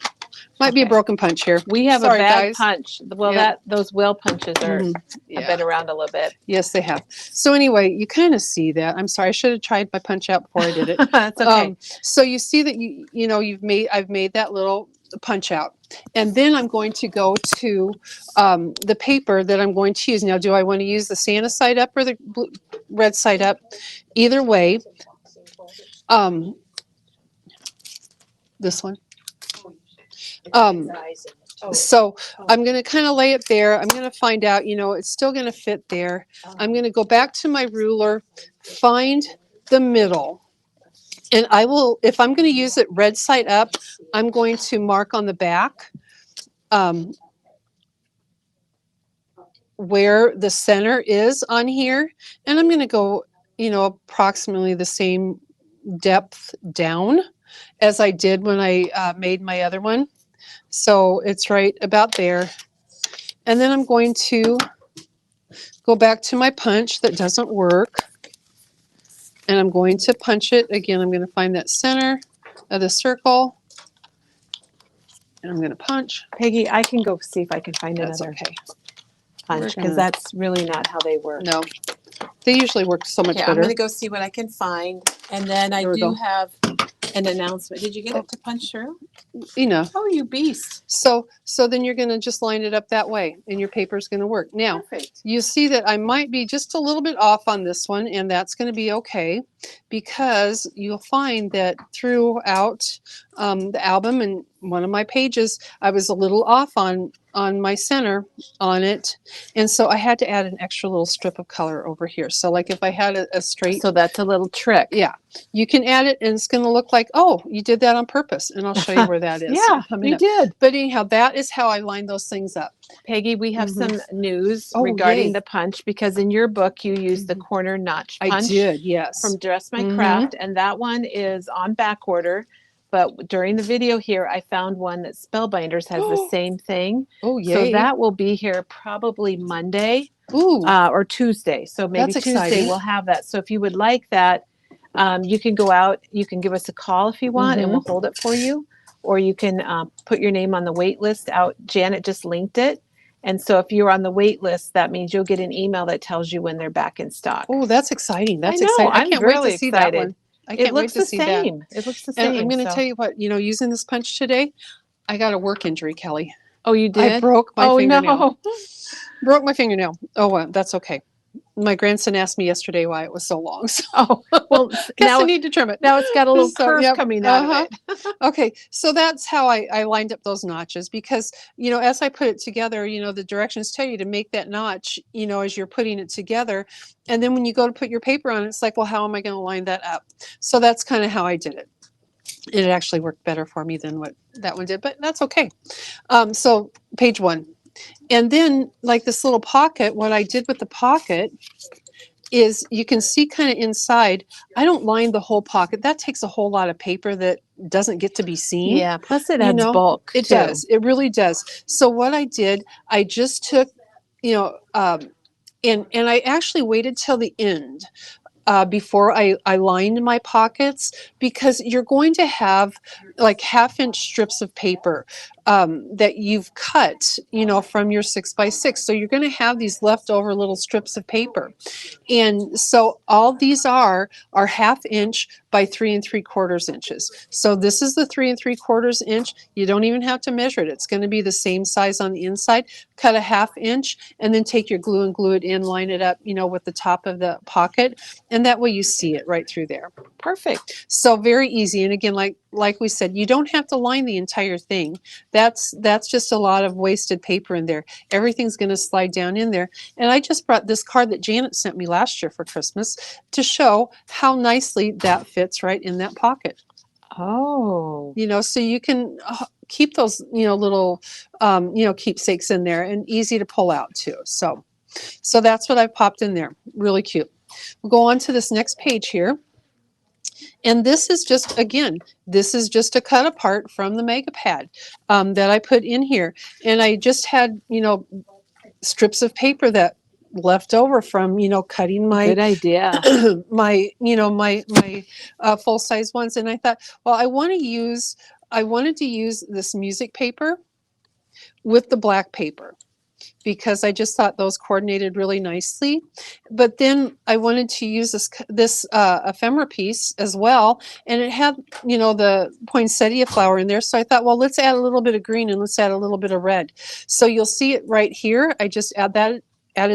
Speaker 2: Might be a broken punch here.
Speaker 1: We have
Speaker 2: Sorry,
Speaker 1: a bad
Speaker 2: guys.
Speaker 1: punch. Well, those wheel punches have been around a little bit.
Speaker 2: Yes, they have. So anyway, you kind of see that. I'm sorry, I should have tried my punch out before I did it.
Speaker 1: That's okay.
Speaker 2: So you see that I've made that little punch out. And then I'm going to go to the paper that I'm going to use. Now, do I want to use the Santa side up or the red side up? Either way, this one. So I'm going to kind of lay it there. I'm going to find out, it's still going to fit there. I'm going to go back to my ruler, find the middle. And I will, if I'm going to use it red side up, I'm going to mark on the back where the center is on here. And I'm going to go, approximately the same depth down as I did when I made my other one. So it's right about there. And then I'm going to go back to my punch that doesn't work. And I'm going to punch it. Again, I'm going to find that center of the circle. And I'm going to punch.
Speaker 1: Peggy, I can go see if I can find
Speaker 2: That's
Speaker 1: another
Speaker 2: okay.
Speaker 1: punch because that's really not how they work.
Speaker 2: No, they usually work so much
Speaker 1: Okay,
Speaker 2: better.
Speaker 1: I'm going to go see what I can find. And then I
Speaker 2: There we
Speaker 1: do
Speaker 2: go.
Speaker 1: have an announcement. Did you get it to punch through?
Speaker 2: Enough.
Speaker 1: Oh, you beast.
Speaker 2: So then you're going to just line it up that way and your paper is going to work. Now,
Speaker 1: Perfect.
Speaker 2: you see that I might be just a little bit off on this one, and that's going to be okay because you'll find that throughout the album and one of my pages, I was a little off on my center on it. And so I had to add an extra little strip of color over here. So like if I had a straight.
Speaker 1: So that's a little trick.
Speaker 2: Yeah, you can add it and it's going to look like, oh, you did that on purpose. And I'll show you where that is.
Speaker 1: Yeah, you did.
Speaker 2: But anyhow, that is how I line those things up.
Speaker 1: Peggy, we have some news
Speaker 2: Oh,
Speaker 1: regarding
Speaker 2: yay.
Speaker 1: the punch because in your book you used the corner notch punch.
Speaker 2: I did, yes.
Speaker 1: From Dress My Craft, and that one is on back order. But during the video here, I found one that Spellbinders has the same thing.
Speaker 2: Oh, yay.
Speaker 1: So that will be here probably Monday
Speaker 2: Ooh,
Speaker 1: or Tuesday. So maybe
Speaker 2: That's
Speaker 1: Tuesday
Speaker 2: exciting.
Speaker 1: we'll have that. So if you would like that, you can go out. You can give us a call if you want, and we'll hold it for you. Or you can put your name on the wait list out. Janet just linked it. And so if you're on the wait list, that means you'll get an email that tells you when they're back in stock.
Speaker 2: oh, that's exciting. That's
Speaker 1: I know,
Speaker 2: exciting. I
Speaker 1: I'm
Speaker 2: can't
Speaker 1: really
Speaker 2: wait to see that
Speaker 1: excited.
Speaker 2: one. I can't
Speaker 1: It
Speaker 2: wait
Speaker 1: looks
Speaker 2: to
Speaker 1: the
Speaker 2: see that.
Speaker 1: same. It looks the same.
Speaker 2: And I'm going to
Speaker 1: so-
Speaker 2: tell you what, using this punch today, I got a work injury, Kelly.
Speaker 1: Oh, you did?
Speaker 2: I broke my fingernail.
Speaker 1: No.
Speaker 2: Broke my fingernail. Oh, well, that's okay. My grandson asked me yesterday why it was so long. So
Speaker 1: Oh, well,
Speaker 2: guess
Speaker 1: now,
Speaker 2: I need to trim it.
Speaker 1: now it's got a little
Speaker 2: So,
Speaker 1: curve
Speaker 2: yep,
Speaker 1: coming out of it.
Speaker 2: Okay, so that's how I lined up those notches because, as I put it together, the directions tell you to make that notch, as you're putting it together. And then when you go to put your paper on, it's like, well, how am I going to line that up? So that's kind of how I did it. It actually worked better for me than what that one did, but that's okay. So page 1. And then like this little pocket, what I did with the pocket is you can see kind of inside. I don't line the whole pocket. That takes a whole lot of paper that doesn't get to be seen.
Speaker 1: Yeah, plus it adds bulk.
Speaker 2: It
Speaker 1: too.
Speaker 2: does. It really does. So what I did, I just took, and I actually waited till the end. Before I lined my pockets because you're going to have like 1/2-inch strips of paper that you've cut, from your 6x6. So you're going to have these leftover little strips of paper. And so all these are 1/2 inch by 3 3/4 inches. So this is the 3 3/4 inch. You don't even have to measure it. It's going to be the same size on the inside. Cut a 1/2 inch and then take your glue and glue it in, line it up, with the top of the pocket. And that way you see it right through there.
Speaker 1: Perfect.
Speaker 2: So very easy. And again, like we said, you don't have to line the entire thing. That's just a lot of wasted paper in there. Everything's going to slide down in there. And I just brought this card that Janet sent me last year for Christmas to show how nicely that fits right in that pocket.
Speaker 1: Oh.
Speaker 2: So you can keep those, little, keepsakes in there and easy to pull out too. So that's what I've popped in there. Really cute. We'll go on to this next page here. And this is just, again, a cut apart from the Mega Pad that I put in here. And I just had, strips of paper that left over from, cutting my
Speaker 1: Good idea.
Speaker 2: my full size ones. And I thought, well, I wanted to use this music paper with the black paper, because I just thought those coordinated really nicely. But then I wanted to use this ephemera piece as well, and it had, the poinsettia flower in there. So I thought, well, let's add a little bit of green and let's add a little bit of red. So you'll see it right here. I just added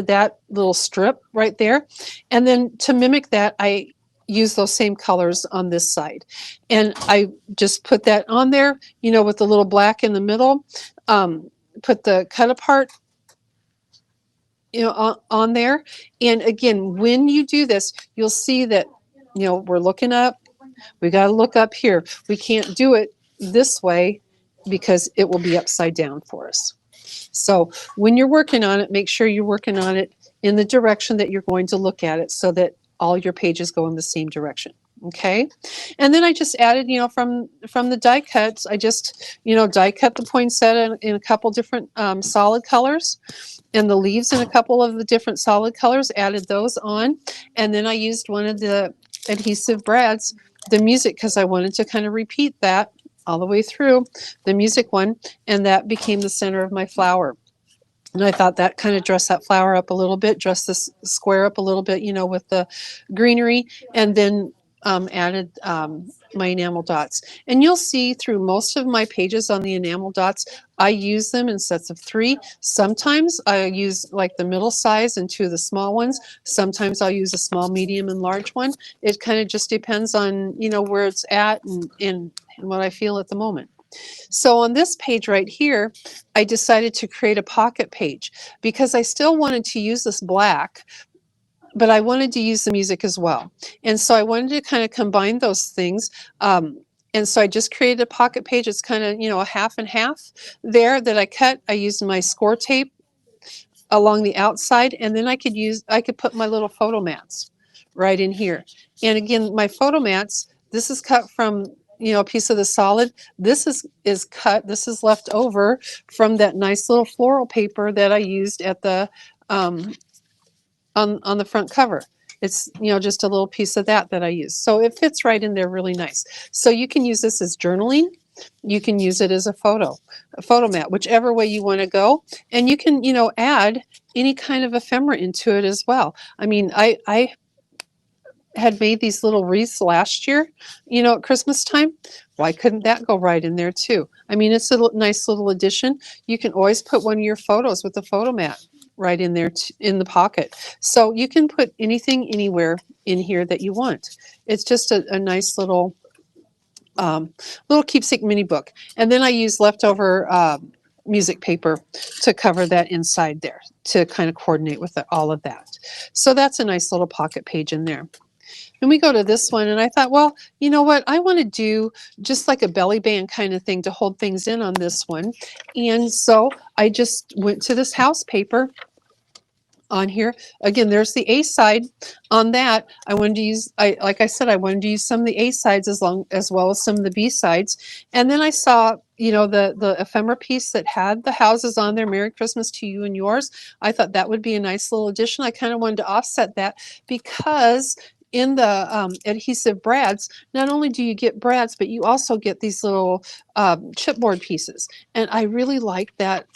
Speaker 2: that little strip right there. And then to mimic that, I use those same colors on this side. And I just put that on there, with the little black in the middle. put the cut apart, on there. And again, when you do this, you'll see that, we're looking up. We got to look up here. We can't do it this way because it will be upside down for us. So when you're working on it, make sure you're working on it in the direction that you're going to look at it so that all your pages go in the same direction. Okay. And then I just added, from the die cuts, I just, die cut the poinsettia in a couple different solid colors, and the leaves in a couple of the different solid colors, added those on. And then I used one of the adhesive brads, the music, because I wanted to kind of repeat that all the way through, the music one, and that became the center of my flower. And I thought that kind of dressed that flower up a little bit, dressed this square up a little bit, with the greenery, and then added my enamel dots. And you'll see through most of my pages on the enamel dots, I use them in sets of 3. Sometimes I use like the middle size and 2 of the small ones. Sometimes I'll use a small, medium, and large one. It kind of just depends on, where it's at and what I feel at the moment. So on this page right here, I decided to create a pocket page because I still wanted to use this black, but I wanted to use the music as well. And so I wanted to kind of combine those things. And so I just created a pocket page. It's kind of, a half and half there that I cut. I used my score tape along the outside, and then I could put my little photo mats right in here. And again, my photo mats, this is cut from, a piece of the solid. This is cut, this is left over from that nice little floral paper that I used at the, on the front cover. It's, just a little piece of that I use. So it fits right in there really nice. So you can use this as journaling. You can use it as a photo mat, whichever way you want to go. And you can, add any kind of ephemera into it as well. I mean, I had made these little wreaths last year, at Christmas time. Why couldn't that go right in there too? I mean, it's a nice little addition. You can always put one of your photos with the photo mat right in there in the pocket. So you can put anything anywhere in here that you want. It's just a nice little keepsake mini book. And then I use leftover music paper to cover that inside there to kind of coordinate with all of that. So that's a nice little pocket page in there. And we go to this one, and I thought, well, you know what? I want to do just like a belly band kind of thing to hold things in on this one. And so I just went to this house paper on here. Again, there's the A side on that. I wanted to use, like I said, I wanted to use some of the A sides as well as some of the B sides. And then I saw, the ephemera piece that had the houses on there, Merry Christmas to you and yours. I thought that would be a nice little addition. I kind of wanted to offset that because in the adhesive brads, not only do you get brads, but you also get these little chipboard pieces. And I really like that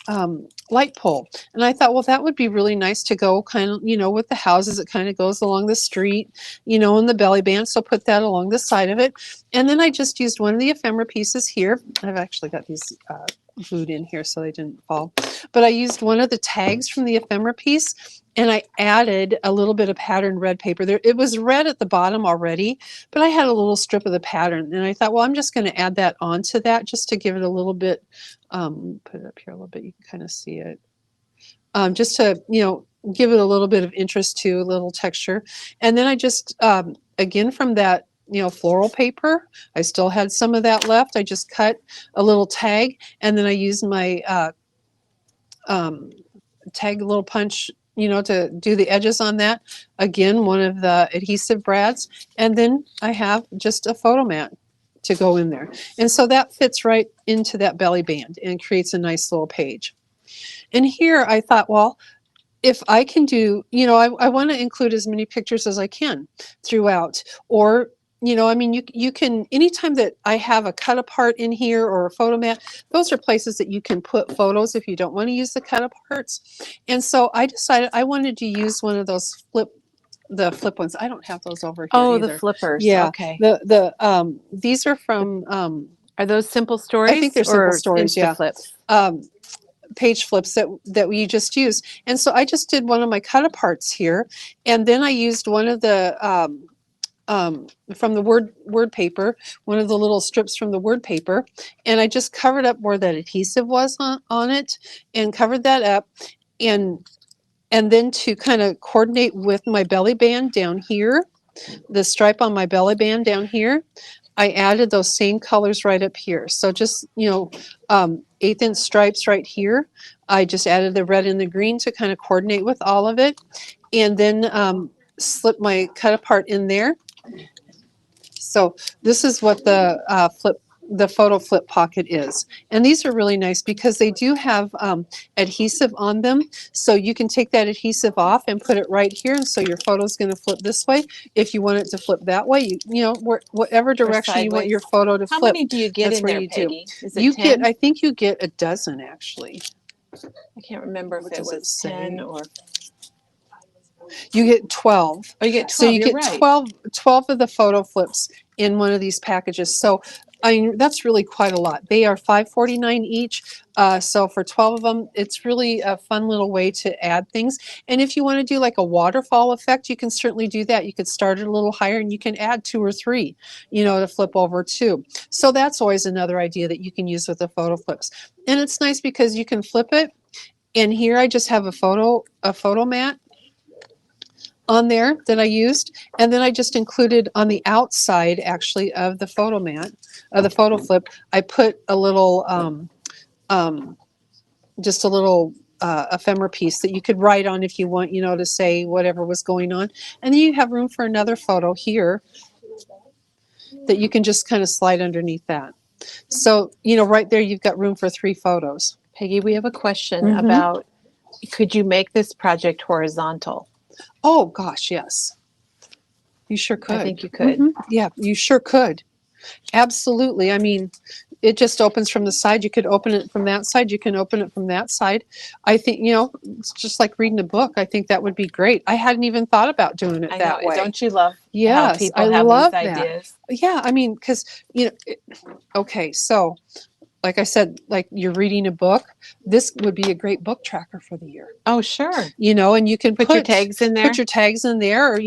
Speaker 2: light pole. And I thought, well, that would be really nice to go kind of, with the houses. It kind of goes along the street, in the belly band. So put that along the side of it. And then I just used one of the ephemera pieces here. I've actually got these glued in here so they didn't fall. But I used one of the tags from the ephemera piece, and I added a little bit of patterned red paper. There, it was red at the bottom already, but I had a little strip of the pattern, and I thought, well, I'm just going to add that onto that just to give it a little bit, put it up here a little bit, you can kind of see it. Just to, give it a little bit of interest too, a little texture. And then I just, again, from that, floral paper, I still had some of that left. I just cut a little tag, and then I used my tag little punch, to do the edges on that. Again, one of the adhesive brads. And then I have just a photo mat to go in there. And so that fits right into that belly band and creates a nice little page. And here I thought, well, if I can do, I want to include as many pictures as I can throughout. Or, I mean, you can, anytime that I have a cut apart in here or a photo mat, those are places that you can put photos if you don't want to use the cut aparts. And so I decided I wanted to use one of those the flip ones. I don't have those over here either.
Speaker 1: The flippers.
Speaker 2: Yeah.
Speaker 1: Okay.
Speaker 2: These are from,
Speaker 1: are those Simple Stories?
Speaker 2: I think they're Simple Stories, yeah.
Speaker 1: Flips?
Speaker 2: Page flips that we just used. And so I just did one of my cut aparts here, and then I used one of the from the word paper, one of the little strips from the word paper, and I just covered up where that adhesive was on it, and covered that up, and then to kind of coordinate with my belly band down here, the stripe on my belly band down here, I added those same colors right up here. So just, 1/8" stripes right here. I just added the red and the green to kind of coordinate with all of it. And then slip my cut apart in there. So this is what the photo flip pocket is. And these are really nice because they do have adhesive on them. So you can take that adhesive off and put it right here. And so your photo is going to flip this way. If you want it to flip that way, whatever direction you want your photo to
Speaker 1: How
Speaker 2: flip.
Speaker 1: many do you get
Speaker 2: that's
Speaker 1: in
Speaker 2: where
Speaker 1: there,
Speaker 2: you do.
Speaker 1: Peggy? Is it 10?
Speaker 2: I think you get a dozen actually.
Speaker 1: I can't remember if it was 10 or...
Speaker 2: You get 12.
Speaker 1: Oh, you get 12.
Speaker 2: So you
Speaker 1: You're
Speaker 2: get
Speaker 1: right.
Speaker 2: 12 of the photo flips in one of these packages. So I mean, that's really quite a lot. They are $5.49 each. So for 12 of them, it's really a fun little way to add things. And if you want to do like a waterfall effect, you can certainly do that. You could start it a little higher and you can add 2 or 3, to flip over too. So that's always another idea that you can use with the photo flips. And it's nice because you can flip it. And here I just have a photo mat on there that I used, and then I just included on the outside actually of the photo mat, of the photo flip, I put a little just a little ephemera piece that you could write on if you want, to say whatever was going on. And then you have room for another photo here that you can just kind of slide underneath that. So, right there you've got room for 3 photos.
Speaker 1: Peggy, we have a question about, could you make this project horizontal?
Speaker 2: Oh gosh, yes. You sure could.
Speaker 1: I think you could.
Speaker 2: Yeah, you sure could. Absolutely. I mean, it just opens from the side. You could open it from that side. You can open it from that side. I think, it's just like reading a book. I think that would be great. I hadn't even thought about doing it that way.
Speaker 1: Don't you love how
Speaker 2: Yes,
Speaker 1: people
Speaker 2: I
Speaker 1: have
Speaker 2: love
Speaker 1: these
Speaker 2: that.
Speaker 1: ideas?
Speaker 2: Yeah, I mean, because, okay, so like I said, like you're reading a book, this would be a great book tracker for the year.
Speaker 1: Oh, sure.
Speaker 2: And you can
Speaker 1: Put your tags in there.
Speaker 2: Put your tags in there, or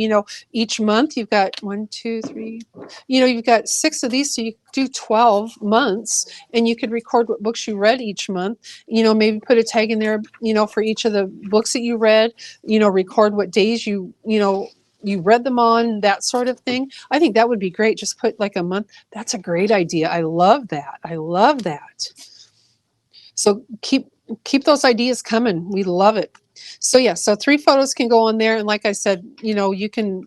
Speaker 2: each month you've got 1, 2, 3. You've got 6 of these, so you do 12 months, and you could record what books you read each month. Maybe put a tag in there, for each of the books that you read. Record what days you read them on, that sort of thing. I think that would be great. Just put like a month. That's a great idea. I love that. I love that. So keep those ideas coming. We love it. So yeah, so 3 photos can go on there. And like I said, you can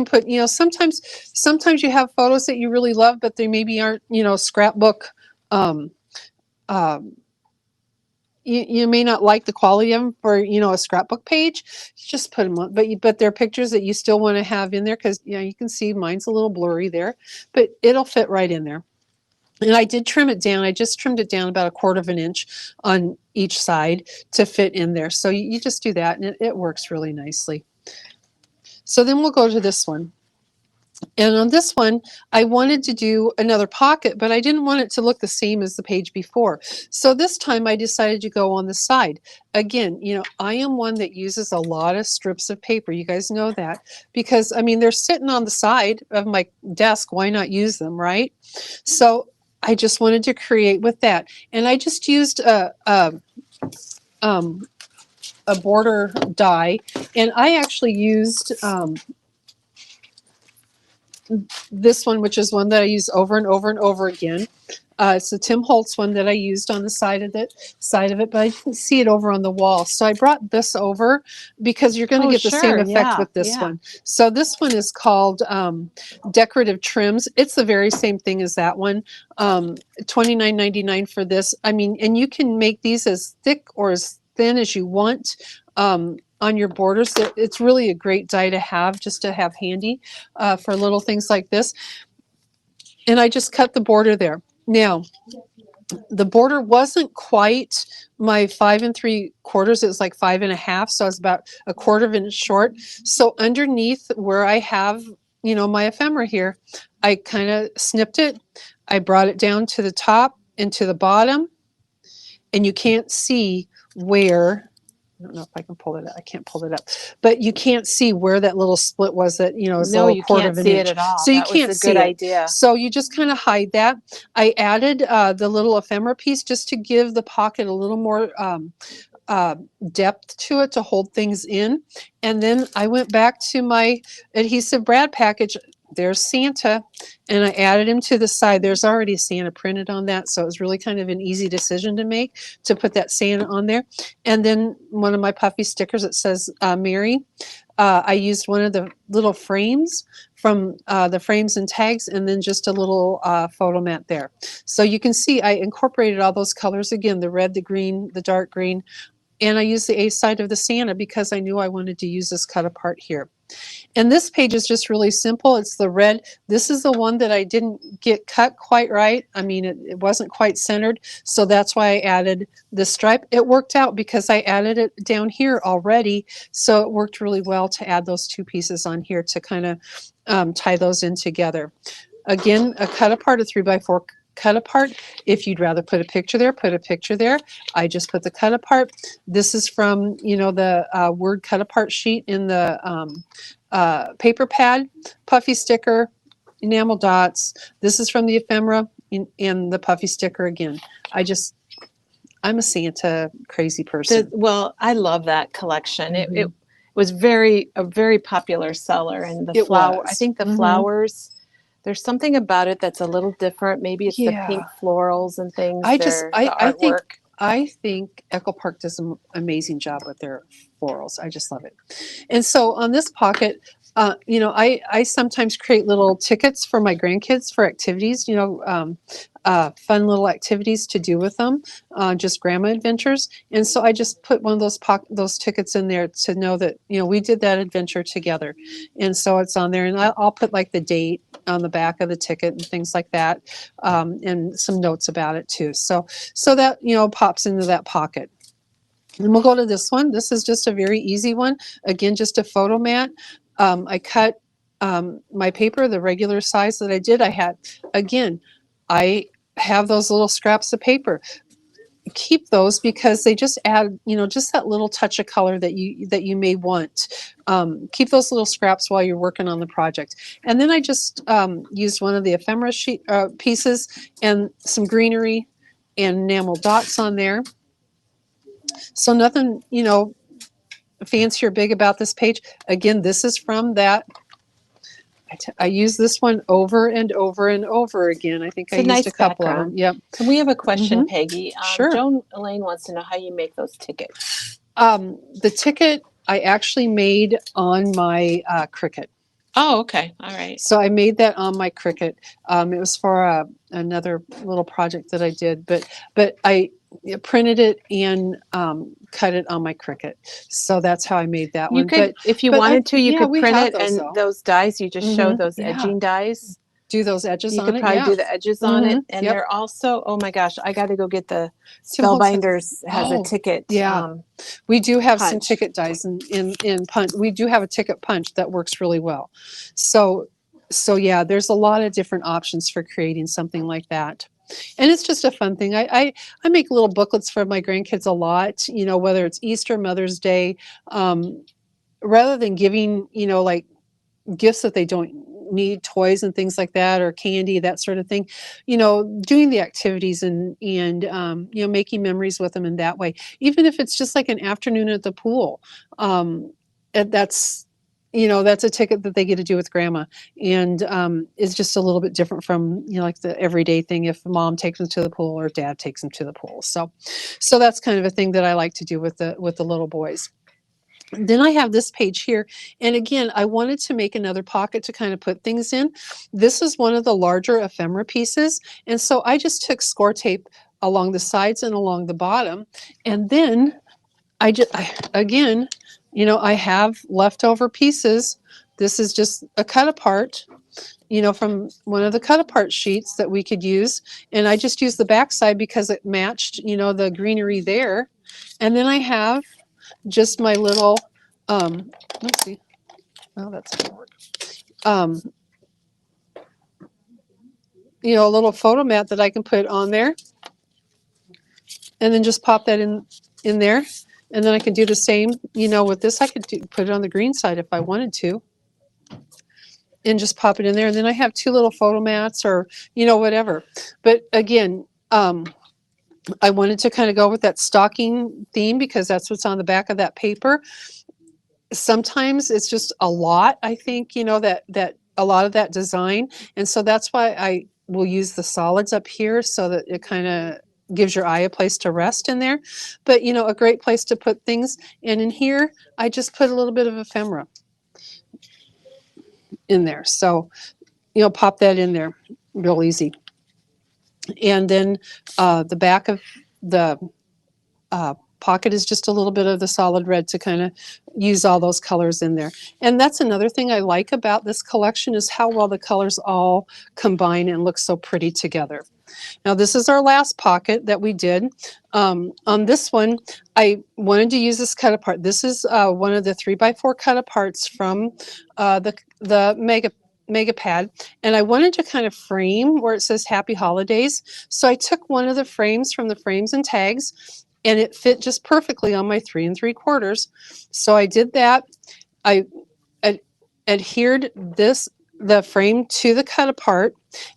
Speaker 2: put, sometimes you have photos that you really love, but they maybe aren't, scrapbook. You may not like the quality of them for, a scrapbook page. You just put them on, but they're pictures that you still want to have in there because, you can see mine's a little blurry there, but it'll fit right in there. And I did trim it down. I just trimmed it down about 1/4 of an inch on each side to fit in there. So you just do that and it works really nicely. So then we'll go to this one. And on this one, I wanted to do another pocket, but I didn't want it to look the same as the page before. So this time I decided to go on the side. Again, I am one that uses a lot of strips of paper. You guys know that because, I mean, they're sitting on the side of my desk. Why not use them, right? So I just wanted to create with that. And I just used a border die. And I actually used this one, which is one that I use over and over and over again. It's the Tim Holtz one that I used on the side of it, but I didn't see it over on the wall. So I brought this over because you're going to get the same effect with this one. So this one is called Decorative Trims. It's the very same thing as that one. $29.99 for this. I mean, and you can make these as thick or as thin as you want. On your borders. It's really a great die to have, just to have handy for little things like this. And I just cut the border there. Now, the border wasn't quite my 5 3/4. It was like 5 1/2. So I was about 1/4 of an inch short. So underneath where I have, my ephemera here, I kind of snipped it. I brought it down to the top and to the bottom. And you can't see where don't know if I can pull it out. I can't pull it up, but you can't see where that little split was that, you know, is a
Speaker 1: No,
Speaker 2: little
Speaker 1: you
Speaker 2: quarter
Speaker 1: can't
Speaker 2: of an
Speaker 1: see
Speaker 2: inch.
Speaker 1: it at all.
Speaker 2: So you
Speaker 1: That
Speaker 2: can't
Speaker 1: was a
Speaker 2: see
Speaker 1: good
Speaker 2: it.
Speaker 1: idea.
Speaker 2: So you just kind of hide that. I added the little ephemera piece just to give the pocket a little more depth to it to hold things in. And then I went back to my adhesive brad package. There's Santa, and I added him to the side. There's already Santa printed on that, so it was really kind of an easy decision to make to put that Santa on there. And then one of my puffy stickers that says Mary. I used one of the little frames from the frames and tags, and then just a little photo mat there. So you can see I incorporated all those colors again, the red, the green, the dark green, and I used the A side of the Santa because I knew I wanted to use this cut apart here. And this page is just really simple. It's the red. This is the one that I didn't get cut quite right. I mean, it wasn't quite centered. So that's why I added the stripe. It worked out because I added it down here already. So it worked really well to add those two pieces on here to kind of tie those in together. Again, a cut apart, a 3x4 cut apart. If you'd rather put a picture there, put a picture there. I just put the cut apart. This is from, you know, the word cut apart sheet in the paper pad, puffy sticker, enamel dots. This is from the ephemera and the puffy sticker again. I'm a Santa crazy person.
Speaker 1: Well, I love that collection.
Speaker 2: Mm-hmm.
Speaker 1: It was a very popular seller, and the
Speaker 2: It
Speaker 1: flower.
Speaker 2: was.
Speaker 1: I think the
Speaker 2: Mhm.
Speaker 1: flowers. There's something about it that's a little different. Maybe it's the pink florals and things.
Speaker 2: I
Speaker 1: artwork.
Speaker 2: think Echo Park does an amazing job with their florals. I just love it. And so on this pocket, you know, I sometimes create little tickets for my grandkids for activities, you know, fun little activities to do with them, just grandma adventures. And so I just put one of those tickets in there to know that, you know, we did that adventure together. And so it's on there, and I'll put like the date on the back of the ticket and things like that, and some notes about it too. So that, you know, pops into that pocket. And we'll go to this one. This is just a very easy one. Again, just a photo mat. I cut my paper the regular size that I did. I have those little scraps of paper. Keep those because they just add, you know, just that little touch of color that you may want. Keep those little scraps while you're working on the project. And then I just used one of the ephemera sheet pieces and some greenery and enamel dots on there. So nothing, you know, fancy or big about this page. Again, this is from that. I use this one over and over and over again. I think I used a couple of them. Yep.
Speaker 1: And we have a question, Peggy.
Speaker 2: Sure.
Speaker 1: Joan Elaine wants to know how you make those tickets.
Speaker 2: The ticket I actually made on my Cricut.
Speaker 1: Oh, okay. All right.
Speaker 2: So I made that on my Cricut. It was for another little project that I did, but I printed it and cut it on my Cricut. So that's how I made that one.
Speaker 1: You could, if you wanted to, you could print it, and those dies, you just show those edging dies.
Speaker 2: Do those edges on it.
Speaker 1: You could probably do the edges on it. And they're also, oh my gosh, I got to go get the Spellbinders has a ticket.
Speaker 2: Yeah. We do have some ticket dies in punch. We do have a ticket punch that works really well. So yeah, there's a lot of different options for creating something like that. And it's just a fun thing. I make little booklets for my grandkids a lot, you know, whether it's Easter, Mother's Day, rather than giving, you know, like gifts that they don't need, toys and things like that, or candy, that sort of thing, you know, doing the activities and you know, making memories with them in that way, even if it's just like an afternoon at the pool. That's, you know, that's a ticket that they get to do with grandma, and it's just a little bit different from, you know, like the everyday thing if mom takes them to the pool or dad takes them to the pool. So that's kind of a thing that I like to do with the little boys. Then I have this page here, and again, I wanted to make another pocket to kind of put things in. This is one of the larger ephemera pieces, and so I just took score tape along the sides and along the bottom, and then again, you know, I have leftover pieces. This is just a cut apart, you know, from one of the cut apart sheets that we could use, and I just used the back side because it matched, you know, the greenery there. And then I have just my little, let's see, oh, that's gonna work. You know, a little photo mat that I can put on there, and then just pop that in there. And then I could do the same, with this. I could put it on the green side if I wanted to. And just pop it in there. And then I have 2 little photo mats or, whatever. But again, I wanted to kind of go with that stocking theme because that's what's on the back of that paper. Sometimes it's just a lot, I think, that a lot of that design. And so that's why I will use the solids up here so that it kind of gives your eye a place to rest in there. But, a great place to put things. And in here, I just put a little bit of ephemera in there. So, pop that in there real easy. And then the back of the pocket is just a little bit of the solid red to kind of use all those colors in there. And that's another thing I like about this collection is how well the colors all combine and look so pretty together. Now this is our last pocket that we did. On this one, I wanted to use this cut apart. This is one of the 3x4 cut aparts from the Mega Pad, and I wanted to kind of frame where it says Happy Holidays. So I took one of the frames from the frames and tags, and it fit just perfectly on my 3 3/4. So I did that. I adhered the frame to the cut apart,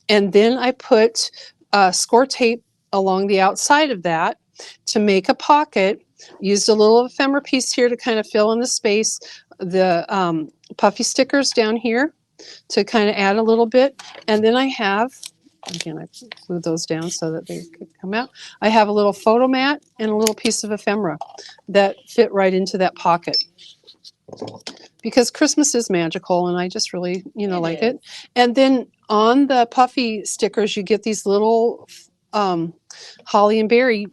Speaker 2: and then I put score tape along the outside of that to make a pocket. Used a little ephemera piece here to kind of fill in the space. The puffy stickers down here to kind of add a little bit. And then I have, again, I glued those down so that they could come out. I have a little photo mat and a little piece of ephemera that fit right into that pocket. Because Christmas is magical and I just really, like it. And then on the puffy stickers, you get these little holly and berry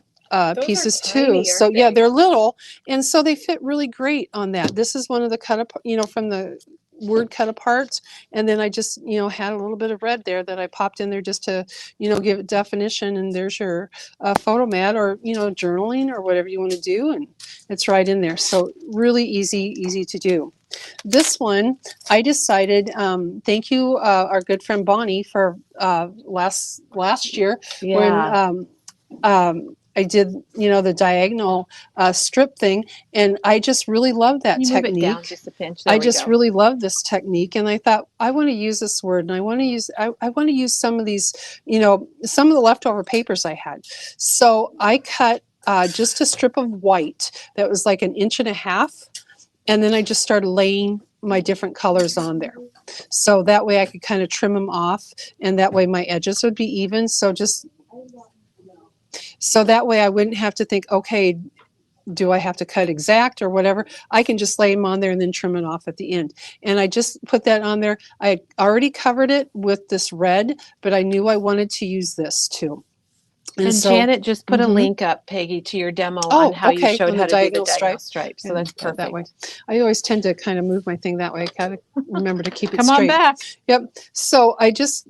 Speaker 2: pieces too. So yeah, they're little. And so they fit really great on that. This is one of the cut up, from the word cut aparts. And then I just, had a little bit of red there that I popped in there just to, give it definition. And there's your photo mat or, journaling or whatever you want to do. And it's right in there. So really easy to do. This one, I decided, thank you, our good friend Bonnie for last year when I did, the diagonal strip thing, and I just really love that technique.
Speaker 1: Move it down just a pinch.
Speaker 2: I just really love this technique, and I thought I want to use this word, and I want to use some of these, some of the leftover papers I had. So I cut just a strip of white that was like 1.5 inches, and then I just started laying my different colors on there. So that way I could kind of trim them off, and that way my edges would be even. So that way I wouldn't have to think, okay, do I have to cut exact or whatever? I can just lay them on there and then trim it off at the end. And I just put that on there. I already covered it with this red, but I knew I wanted to use this too.
Speaker 1: And so, Janet just put a link up, Peggy, to your demo on how you showed how to do the diagonal stripe. So that's perfect.
Speaker 2: That way. I always tend to kind of move my thing that way. I gotta remember to keep it
Speaker 1: Come
Speaker 2: straight.
Speaker 1: on back.
Speaker 2: Yep. So I just,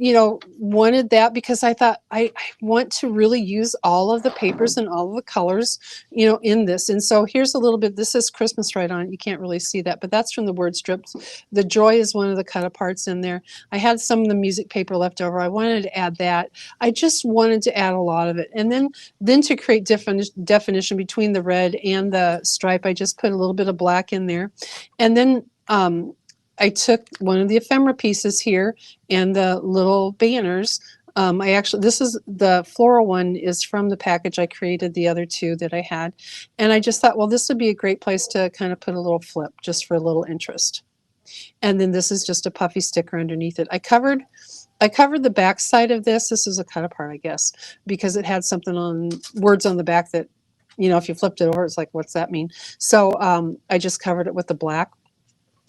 Speaker 2: wanted that because I thought I want to really use all of the papers and all of the colors, in this. And so here's a little bit. This is Christmas right on it. You can't really see that, but that's from the word strips. The Joy is one of the cut aparts in there. I had some of the music paper left over. I wanted to add that. I just wanted to add a lot of it. And then to create definition between the red and the stripe, I just put a little bit of black in there. And then I took one of the ephemera pieces here and the little banners. This is the floral one is from the package I created, the other two that I had. And I just thought, well, this would be a great place to kind of put a little flip just for a little interest. And then this is just a puffy sticker underneath it. I covered the back side of this. This is a cut apart, I guess, because it had words on the back that, if you flipped it over, it's like, what's that mean? So I just covered it with the black.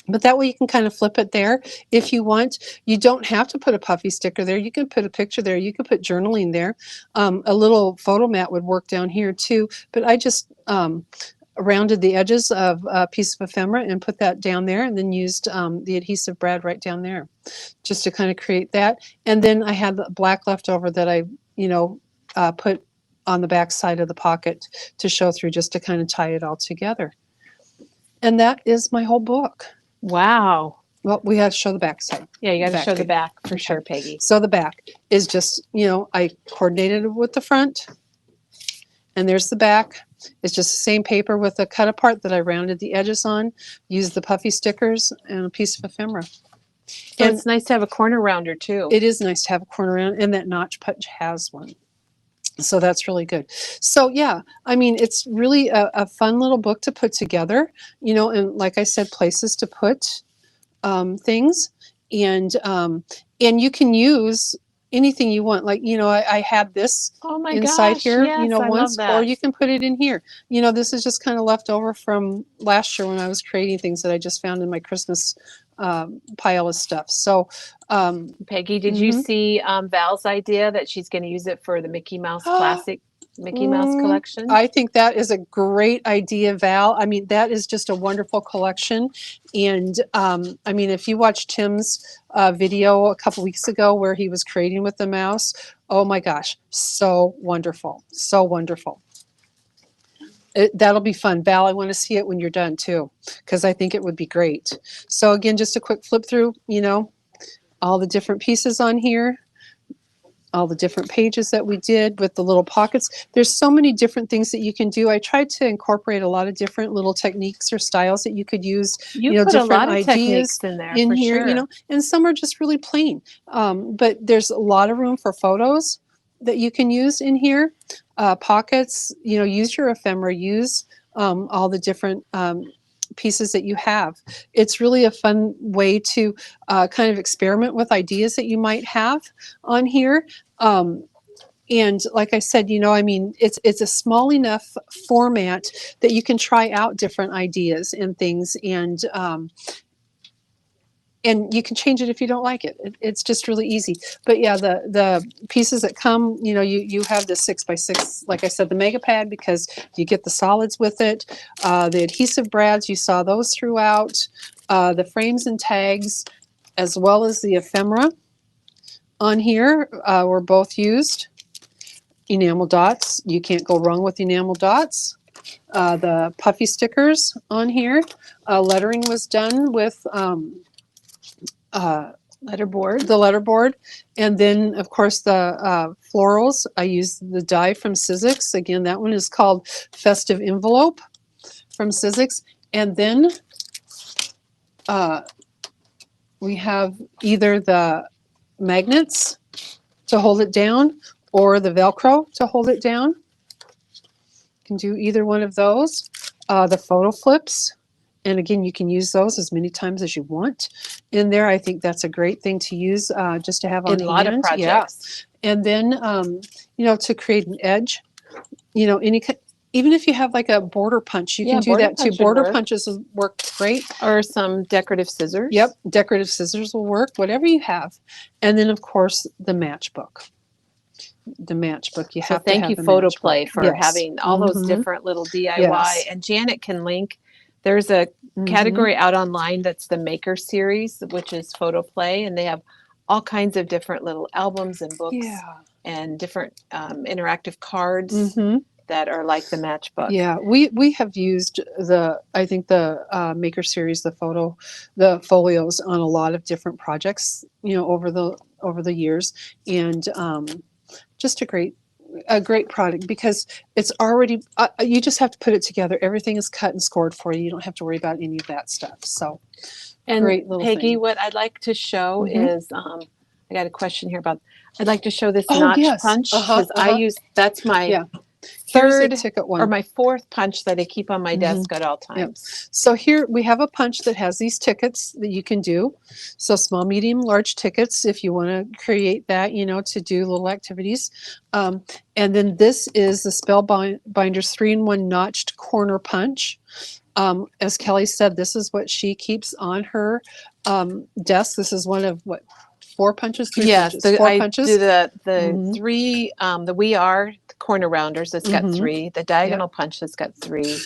Speaker 2: But that way you can kind of flip it there if you want. You don't have to put a puffy sticker there. You can put a picture there. You can put journaling there. A little photo mat would work down here too. But I just rounded the edges of a piece of ephemera and put that down there, and then used the adhesive brad right down there just to kind of create that. And then I had the black left over that I put on the back side of the pocket to show through, just to kind of tie it all together. And that is my whole book.
Speaker 1: Wow.
Speaker 2: Well, we have to show the back side.
Speaker 1: Yeah, you got to show the back for sure, Peggy.
Speaker 2: So the back is just, I coordinated it with the front, and there's the back. It's just the same paper with a cut apart that I rounded the edges on, used the puffy stickers, and a piece of ephemera.
Speaker 1: So it's nice to have a corner rounder too.
Speaker 2: It is nice to have a corner round, and that notch punch has one. So that's really good. So yeah, I mean, it's really a fun little book to put together, you know, and like I said, places to put things, and you can use anything you want. Like, you know, I had this
Speaker 1: Oh my
Speaker 2: inside
Speaker 1: gosh,
Speaker 2: here, you
Speaker 1: yes,
Speaker 2: know,
Speaker 1: I
Speaker 2: once,
Speaker 1: love
Speaker 2: or
Speaker 1: that.
Speaker 2: you can put it in here. You know, this is just kind of left over from last year when I was creating things that I just found in my Christmas pile of stuff. So,
Speaker 1: Peggy, did you see Val's idea that she's going to use it for the Mickey Mouse classic Mickey Mouse collection?
Speaker 2: I think that is a great idea, Val. I mean, that is just a wonderful collection. And I mean, if you watched Tim's video a couple weeks ago where he was creating with the mouse, oh my gosh, so wonderful, so wonderful. That'll be fun. Val, I want to see it when you're done too, because I think it would be great. So again, just a quick flip through, you know, all the different pieces on here, all the different pages that we did with the little pockets. There's so many different things that you can do. I tried to incorporate a lot of different little techniques or styles that you could use,
Speaker 1: You
Speaker 2: know,
Speaker 1: put a
Speaker 2: different
Speaker 1: lot of
Speaker 2: ideas
Speaker 1: techniques in there
Speaker 2: in
Speaker 1: for
Speaker 2: here,
Speaker 1: sure.
Speaker 2: you know, and some are just really plain. But there's a lot of room for photos that you can use in here. Pockets, you know, use your ephemera, use all the different pieces that you have. It's really a fun way to kind of experiment with ideas that you might have on here. And like I said, you know, I mean, it's a small enough format that you can try out different ideas and things, and you can change it if you don't like it. It's just really easy. But yeah, the pieces that come, you know, you have the 6x6, like I said, the mega pad, because you get the solids with it. The adhesive brads, you saw those throughout. The frames and tags, as well as the ephemera on here, were both used. Enamel dots, you can't go wrong with enamel dots. The puffy stickers on here. Lettering was done with
Speaker 1: Letterboard.
Speaker 2: the letterboard, and then of course the florals. I used the die from Sizzix. Again, that one is called Festive Envelope from Sizzix. And then we have either the magnets to hold it down or the Velcro to hold it down. You can do either one of those. The photo flips, and again, you can use those as many times as you want in there. I think that's a great thing to use just to have on hand.
Speaker 1: In a lot of projects.
Speaker 2: Yeah. And then, you know, to create an edge, you know, even if you have like a border punch, you can do that too. Border punches work great.
Speaker 1: Or some decorative scissors.
Speaker 2: Yep, decorative scissors will work, whatever you have. And then, of course, the matchbook. The matchbook. You have to have
Speaker 1: thank you,
Speaker 2: the
Speaker 1: Photoplay,
Speaker 2: matchbook.
Speaker 1: for
Speaker 2: Yes.
Speaker 1: having all those different little DIY.
Speaker 2: Yes.
Speaker 1: And Janet can link. There's a category out online that's the Maker Series, which is Photoplay, and they have all kinds of different little albums and books and different interactive cards that are like the matchbook.
Speaker 2: Yeah, we have used I think the Maker Series, the folios on a lot of different projects, you know, over the years, and just a great product, because it's already you just have to put it together. Everything is cut and scored for you. You don't have to worry about any of that stuff. So,
Speaker 1: and
Speaker 2: great little
Speaker 1: Peggy,
Speaker 2: thing.
Speaker 1: what I'd like to show is I got a question here about. I'd like to show this notch punch, because I use that's my third
Speaker 2: ticket one,
Speaker 1: or my fourth punch that I keep on my desk at all times.
Speaker 2: Yep. So here we have a punch that has these tickets that you can do. So small, medium, large tickets, if you want to create that, you know, to do little activities. And then this is the Spellbinder's 3-in-1 notched corner punch. As Kelly said, this is what she keeps on her desk. This is one of 4 punches, 3 punches, 4 punches.
Speaker 1: Do the 3, the We Are corner rounders that's got 3, the diagonal punch that's got 3,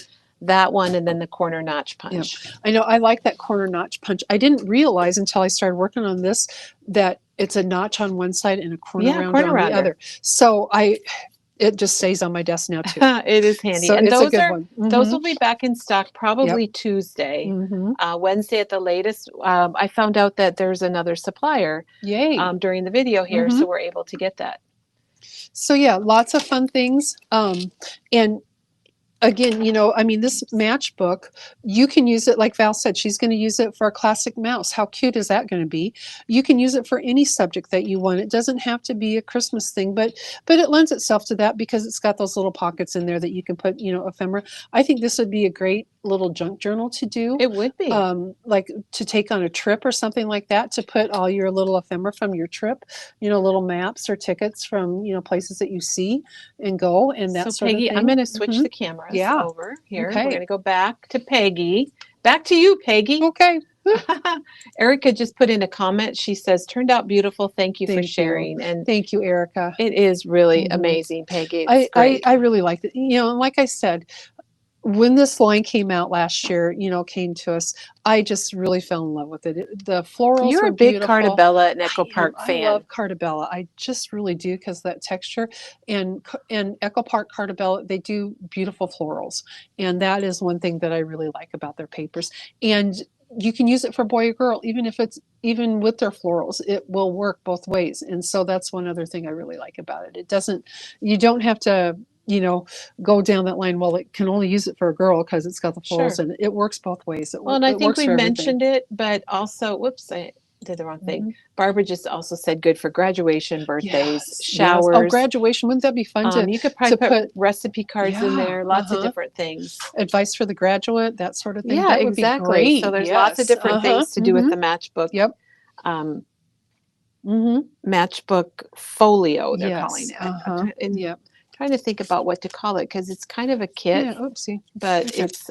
Speaker 1: that one, and then the corner notch punch.
Speaker 2: Yep. I know, I like that corner notch punch. I didn't realize until I started working on this that it's a notch on one side and a corner rounder on the other. So it just stays on my desk now too.
Speaker 1: It is handy.
Speaker 2: So
Speaker 1: and
Speaker 2: it's
Speaker 1: those
Speaker 2: a good one.
Speaker 1: Those will be back in stock probably Tuesday, Wednesday at the latest. I found out that there's another supplier during the video here, so we're able to get that.
Speaker 2: So yeah, lots of fun things. And again, I mean, this matchbook, you can use it, like Val said, she's going to use it for a classic mouse. How cute is that going to be? You can use it for any subject that you want. It doesn't have to be a Christmas thing, but it lends itself to that because it's got those little pockets in there that you can put, ephemera. I think this would be a great little junk journal to do.
Speaker 1: It would be.
Speaker 2: Like to take on a trip or something like that, to put all your little ephemera from your trip, little maps or tickets from, places that you see and go and that
Speaker 1: So
Speaker 2: sort
Speaker 1: Peggy,
Speaker 2: of thing.
Speaker 1: I'm going to switch
Speaker 2: Mhm.
Speaker 1: the cameras
Speaker 2: Yeah.
Speaker 1: over here.
Speaker 2: Okay.
Speaker 1: We're going to go back to Peggy. Back to you, Peggy.
Speaker 2: Okay.
Speaker 1: Erica just put in a comment. She says, turned out beautiful. Thank you for
Speaker 2: Thank you.
Speaker 1: sharing. And
Speaker 2: Thank you, Erica.
Speaker 1: it is really
Speaker 2: Mhm.
Speaker 1: amazing, Peggy. It's great.
Speaker 2: I really liked it. And like I said, when this line came out last year, came to us, I just really fell in love with it. The florals
Speaker 1: You're
Speaker 2: were
Speaker 1: a big
Speaker 2: beautiful.
Speaker 1: Cartabella and Echo
Speaker 2: I am.
Speaker 1: Park fan.
Speaker 2: I love Cartabella. I just really do, because that texture, and Echo Park Cartabella, they do beautiful florals, and that is one thing that I really like about their papers. And you can use it for boy or girl, even with their florals, it will work both ways. And so that's one other thing I really like about it. You don't have to, go down that line. Well, it can only use it for a girl because it's got the florals,
Speaker 1: Sure.
Speaker 2: and it works both ways.
Speaker 1: Well, and I think
Speaker 2: works
Speaker 1: we
Speaker 2: for everything.
Speaker 1: mentioned it, but also, whoops, I did the wrong thing.
Speaker 2: Mhm.
Speaker 1: Barbara just also said good for graduation, birthdays,
Speaker 2: Yes, yes.
Speaker 1: showers.
Speaker 2: Oh, graduation. Wouldn't that be fun
Speaker 1: You could probably
Speaker 2: to
Speaker 1: put recipe cards in
Speaker 2: Yeah,
Speaker 1: there, lots of
Speaker 2: uh-huh.
Speaker 1: different things.
Speaker 2: advice for the graduate, that sort of thing?
Speaker 1: Yeah,
Speaker 2: That would be
Speaker 1: exactly.
Speaker 2: great.
Speaker 1: So there's lots of
Speaker 2: Yes,
Speaker 1: different things to do with the matchbook.
Speaker 2: Yep.
Speaker 1: Um,
Speaker 2: Mhm.
Speaker 1: Matchbook Folio, they're calling
Speaker 2: Yes.
Speaker 1: it. And
Speaker 2: Yep.
Speaker 1: trying to think about what to call it, because it's kind of a kit,
Speaker 2: Yeah. Oopsie.
Speaker 1: but
Speaker 2: Okay.
Speaker 1: it's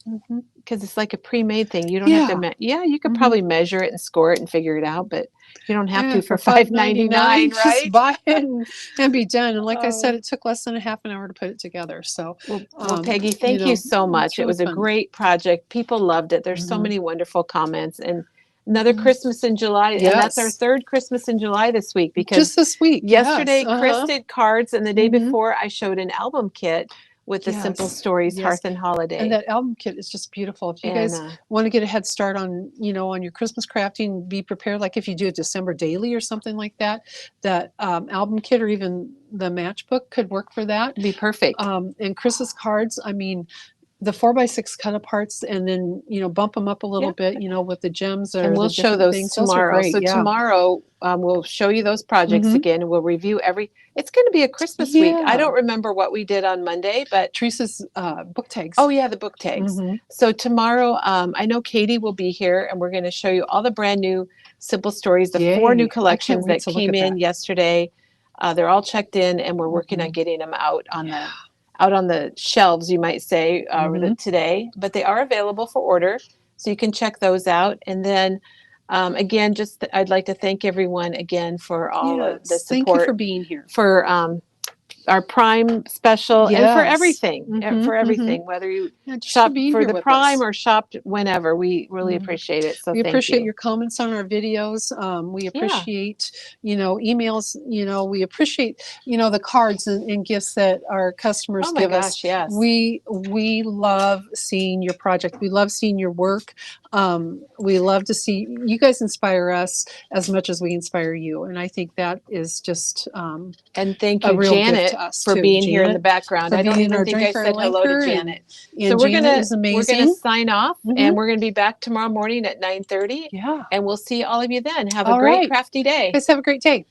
Speaker 2: Mhm.
Speaker 1: because it's like a pre-made thing. You don't have to. You could
Speaker 2: Mhm.
Speaker 1: probably measure it and score it and figure it out, but you don't have
Speaker 2: Yeah,
Speaker 1: to for $5.99,
Speaker 2: just
Speaker 1: right?
Speaker 2: buy it and be done. And like I said,
Speaker 1: Oh.
Speaker 2: it took less than a half an hour to put it together. So,
Speaker 1: Well, Peggy, thank you so much. It
Speaker 2: really
Speaker 1: was a
Speaker 2: fun.
Speaker 1: great project. People loved it. There's so
Speaker 2: Mhm.
Speaker 1: many wonderful comments, and another
Speaker 2: Mhm.
Speaker 1: Christmas in July, and that's our
Speaker 2: Yes.
Speaker 1: third Christmas in July this week, because
Speaker 2: Just this week.
Speaker 1: yesterday
Speaker 2: Yes.
Speaker 1: Chris did cards, and the day
Speaker 2: Mhm.
Speaker 1: before I showed an album kit with the Simple
Speaker 2: Yes.
Speaker 1: Stories
Speaker 2: Yes.
Speaker 1: Hearth and Holiday.
Speaker 2: And that album kit is just beautiful. If you
Speaker 1: And,
Speaker 2: guys want to get a head start on, on your Christmas crafting, be prepared. Like if you do a December daily or something like that, that album kit or even the matchbook could work for that.
Speaker 1: be perfect.
Speaker 2: And Chris's cards, I mean, the 4x6 cut aparts, and then bump them up a little bit, with the gems or
Speaker 1: And we'll
Speaker 2: the
Speaker 1: show
Speaker 2: different
Speaker 1: those
Speaker 2: things.
Speaker 1: tomorrow.
Speaker 2: Those are great.
Speaker 1: So
Speaker 2: Yeah.
Speaker 1: tomorrow we'll show you those projects
Speaker 2: Mhm.
Speaker 1: again, and we'll review it's going to be a Christmas week. I
Speaker 2: Yeah.
Speaker 1: don't remember what we did on Monday, but
Speaker 2: Teresa's book tags.
Speaker 1: oh yeah, the book tags.
Speaker 2: Mhm.
Speaker 1: So tomorrow, I know Katie will be here, and we're going to show you all the brand new Simple Stories, the 4
Speaker 2: Yay.
Speaker 1: new
Speaker 2: I can't
Speaker 1: collections
Speaker 2: wait
Speaker 1: that
Speaker 2: to look
Speaker 1: came
Speaker 2: at
Speaker 1: in
Speaker 2: that.
Speaker 1: yesterday. They're all checked in, and we're working on
Speaker 2: Mhm.
Speaker 1: getting them out on
Speaker 2: Yeah.
Speaker 1: the shelves, you might say,
Speaker 2: Mhm.
Speaker 1: today. But they are available for order, so you can check those out. And then again, I'd like to thank everyone again for all of the
Speaker 2: Yes. Thank you for
Speaker 1: support
Speaker 2: being here.
Speaker 1: for our Prime special, and for
Speaker 2: Yes.
Speaker 1: everything,
Speaker 2: Mhm,
Speaker 1: for
Speaker 2: mhm.
Speaker 1: everything, whether you
Speaker 2: Yeah, just
Speaker 1: shop
Speaker 2: being
Speaker 1: for
Speaker 2: here
Speaker 1: the
Speaker 2: with
Speaker 1: Prime
Speaker 2: us.
Speaker 1: or shopped whenever. We really
Speaker 2: Mhm.
Speaker 1: appreciate it. So
Speaker 2: We
Speaker 1: thank
Speaker 2: appreciate
Speaker 1: you.
Speaker 2: your comments on our videos. We
Speaker 1: Yeah.
Speaker 2: appreciate, emails. We appreciate, the cards and gifts that our customers
Speaker 1: Oh my
Speaker 2: give us.
Speaker 1: gosh, yes.
Speaker 2: We love seeing your project. We love seeing your work. We love to see you guys inspire us as much as we inspire you, and I think that is just
Speaker 1: And thank
Speaker 2: a
Speaker 1: you,
Speaker 2: real gift
Speaker 1: Janet,
Speaker 2: to us
Speaker 1: for
Speaker 2: too.
Speaker 1: being here in the
Speaker 2: Janet,
Speaker 1: background.
Speaker 2: for
Speaker 1: I don't
Speaker 2: being
Speaker 1: even
Speaker 2: our
Speaker 1: think I
Speaker 2: drinker. I
Speaker 1: said
Speaker 2: like
Speaker 1: hello to
Speaker 2: her,
Speaker 1: Janet.
Speaker 2: and
Speaker 1: So we're
Speaker 2: Janet is
Speaker 1: gonna
Speaker 2: amazing.
Speaker 1: sign off,
Speaker 2: Mhm.
Speaker 1: and we're gonna be back tomorrow morning at 9:30.
Speaker 2: Yeah.
Speaker 1: And we'll see all of you then. Have a
Speaker 2: All
Speaker 1: great
Speaker 2: right.
Speaker 1: crafty day.
Speaker 2: Guys, have a great day.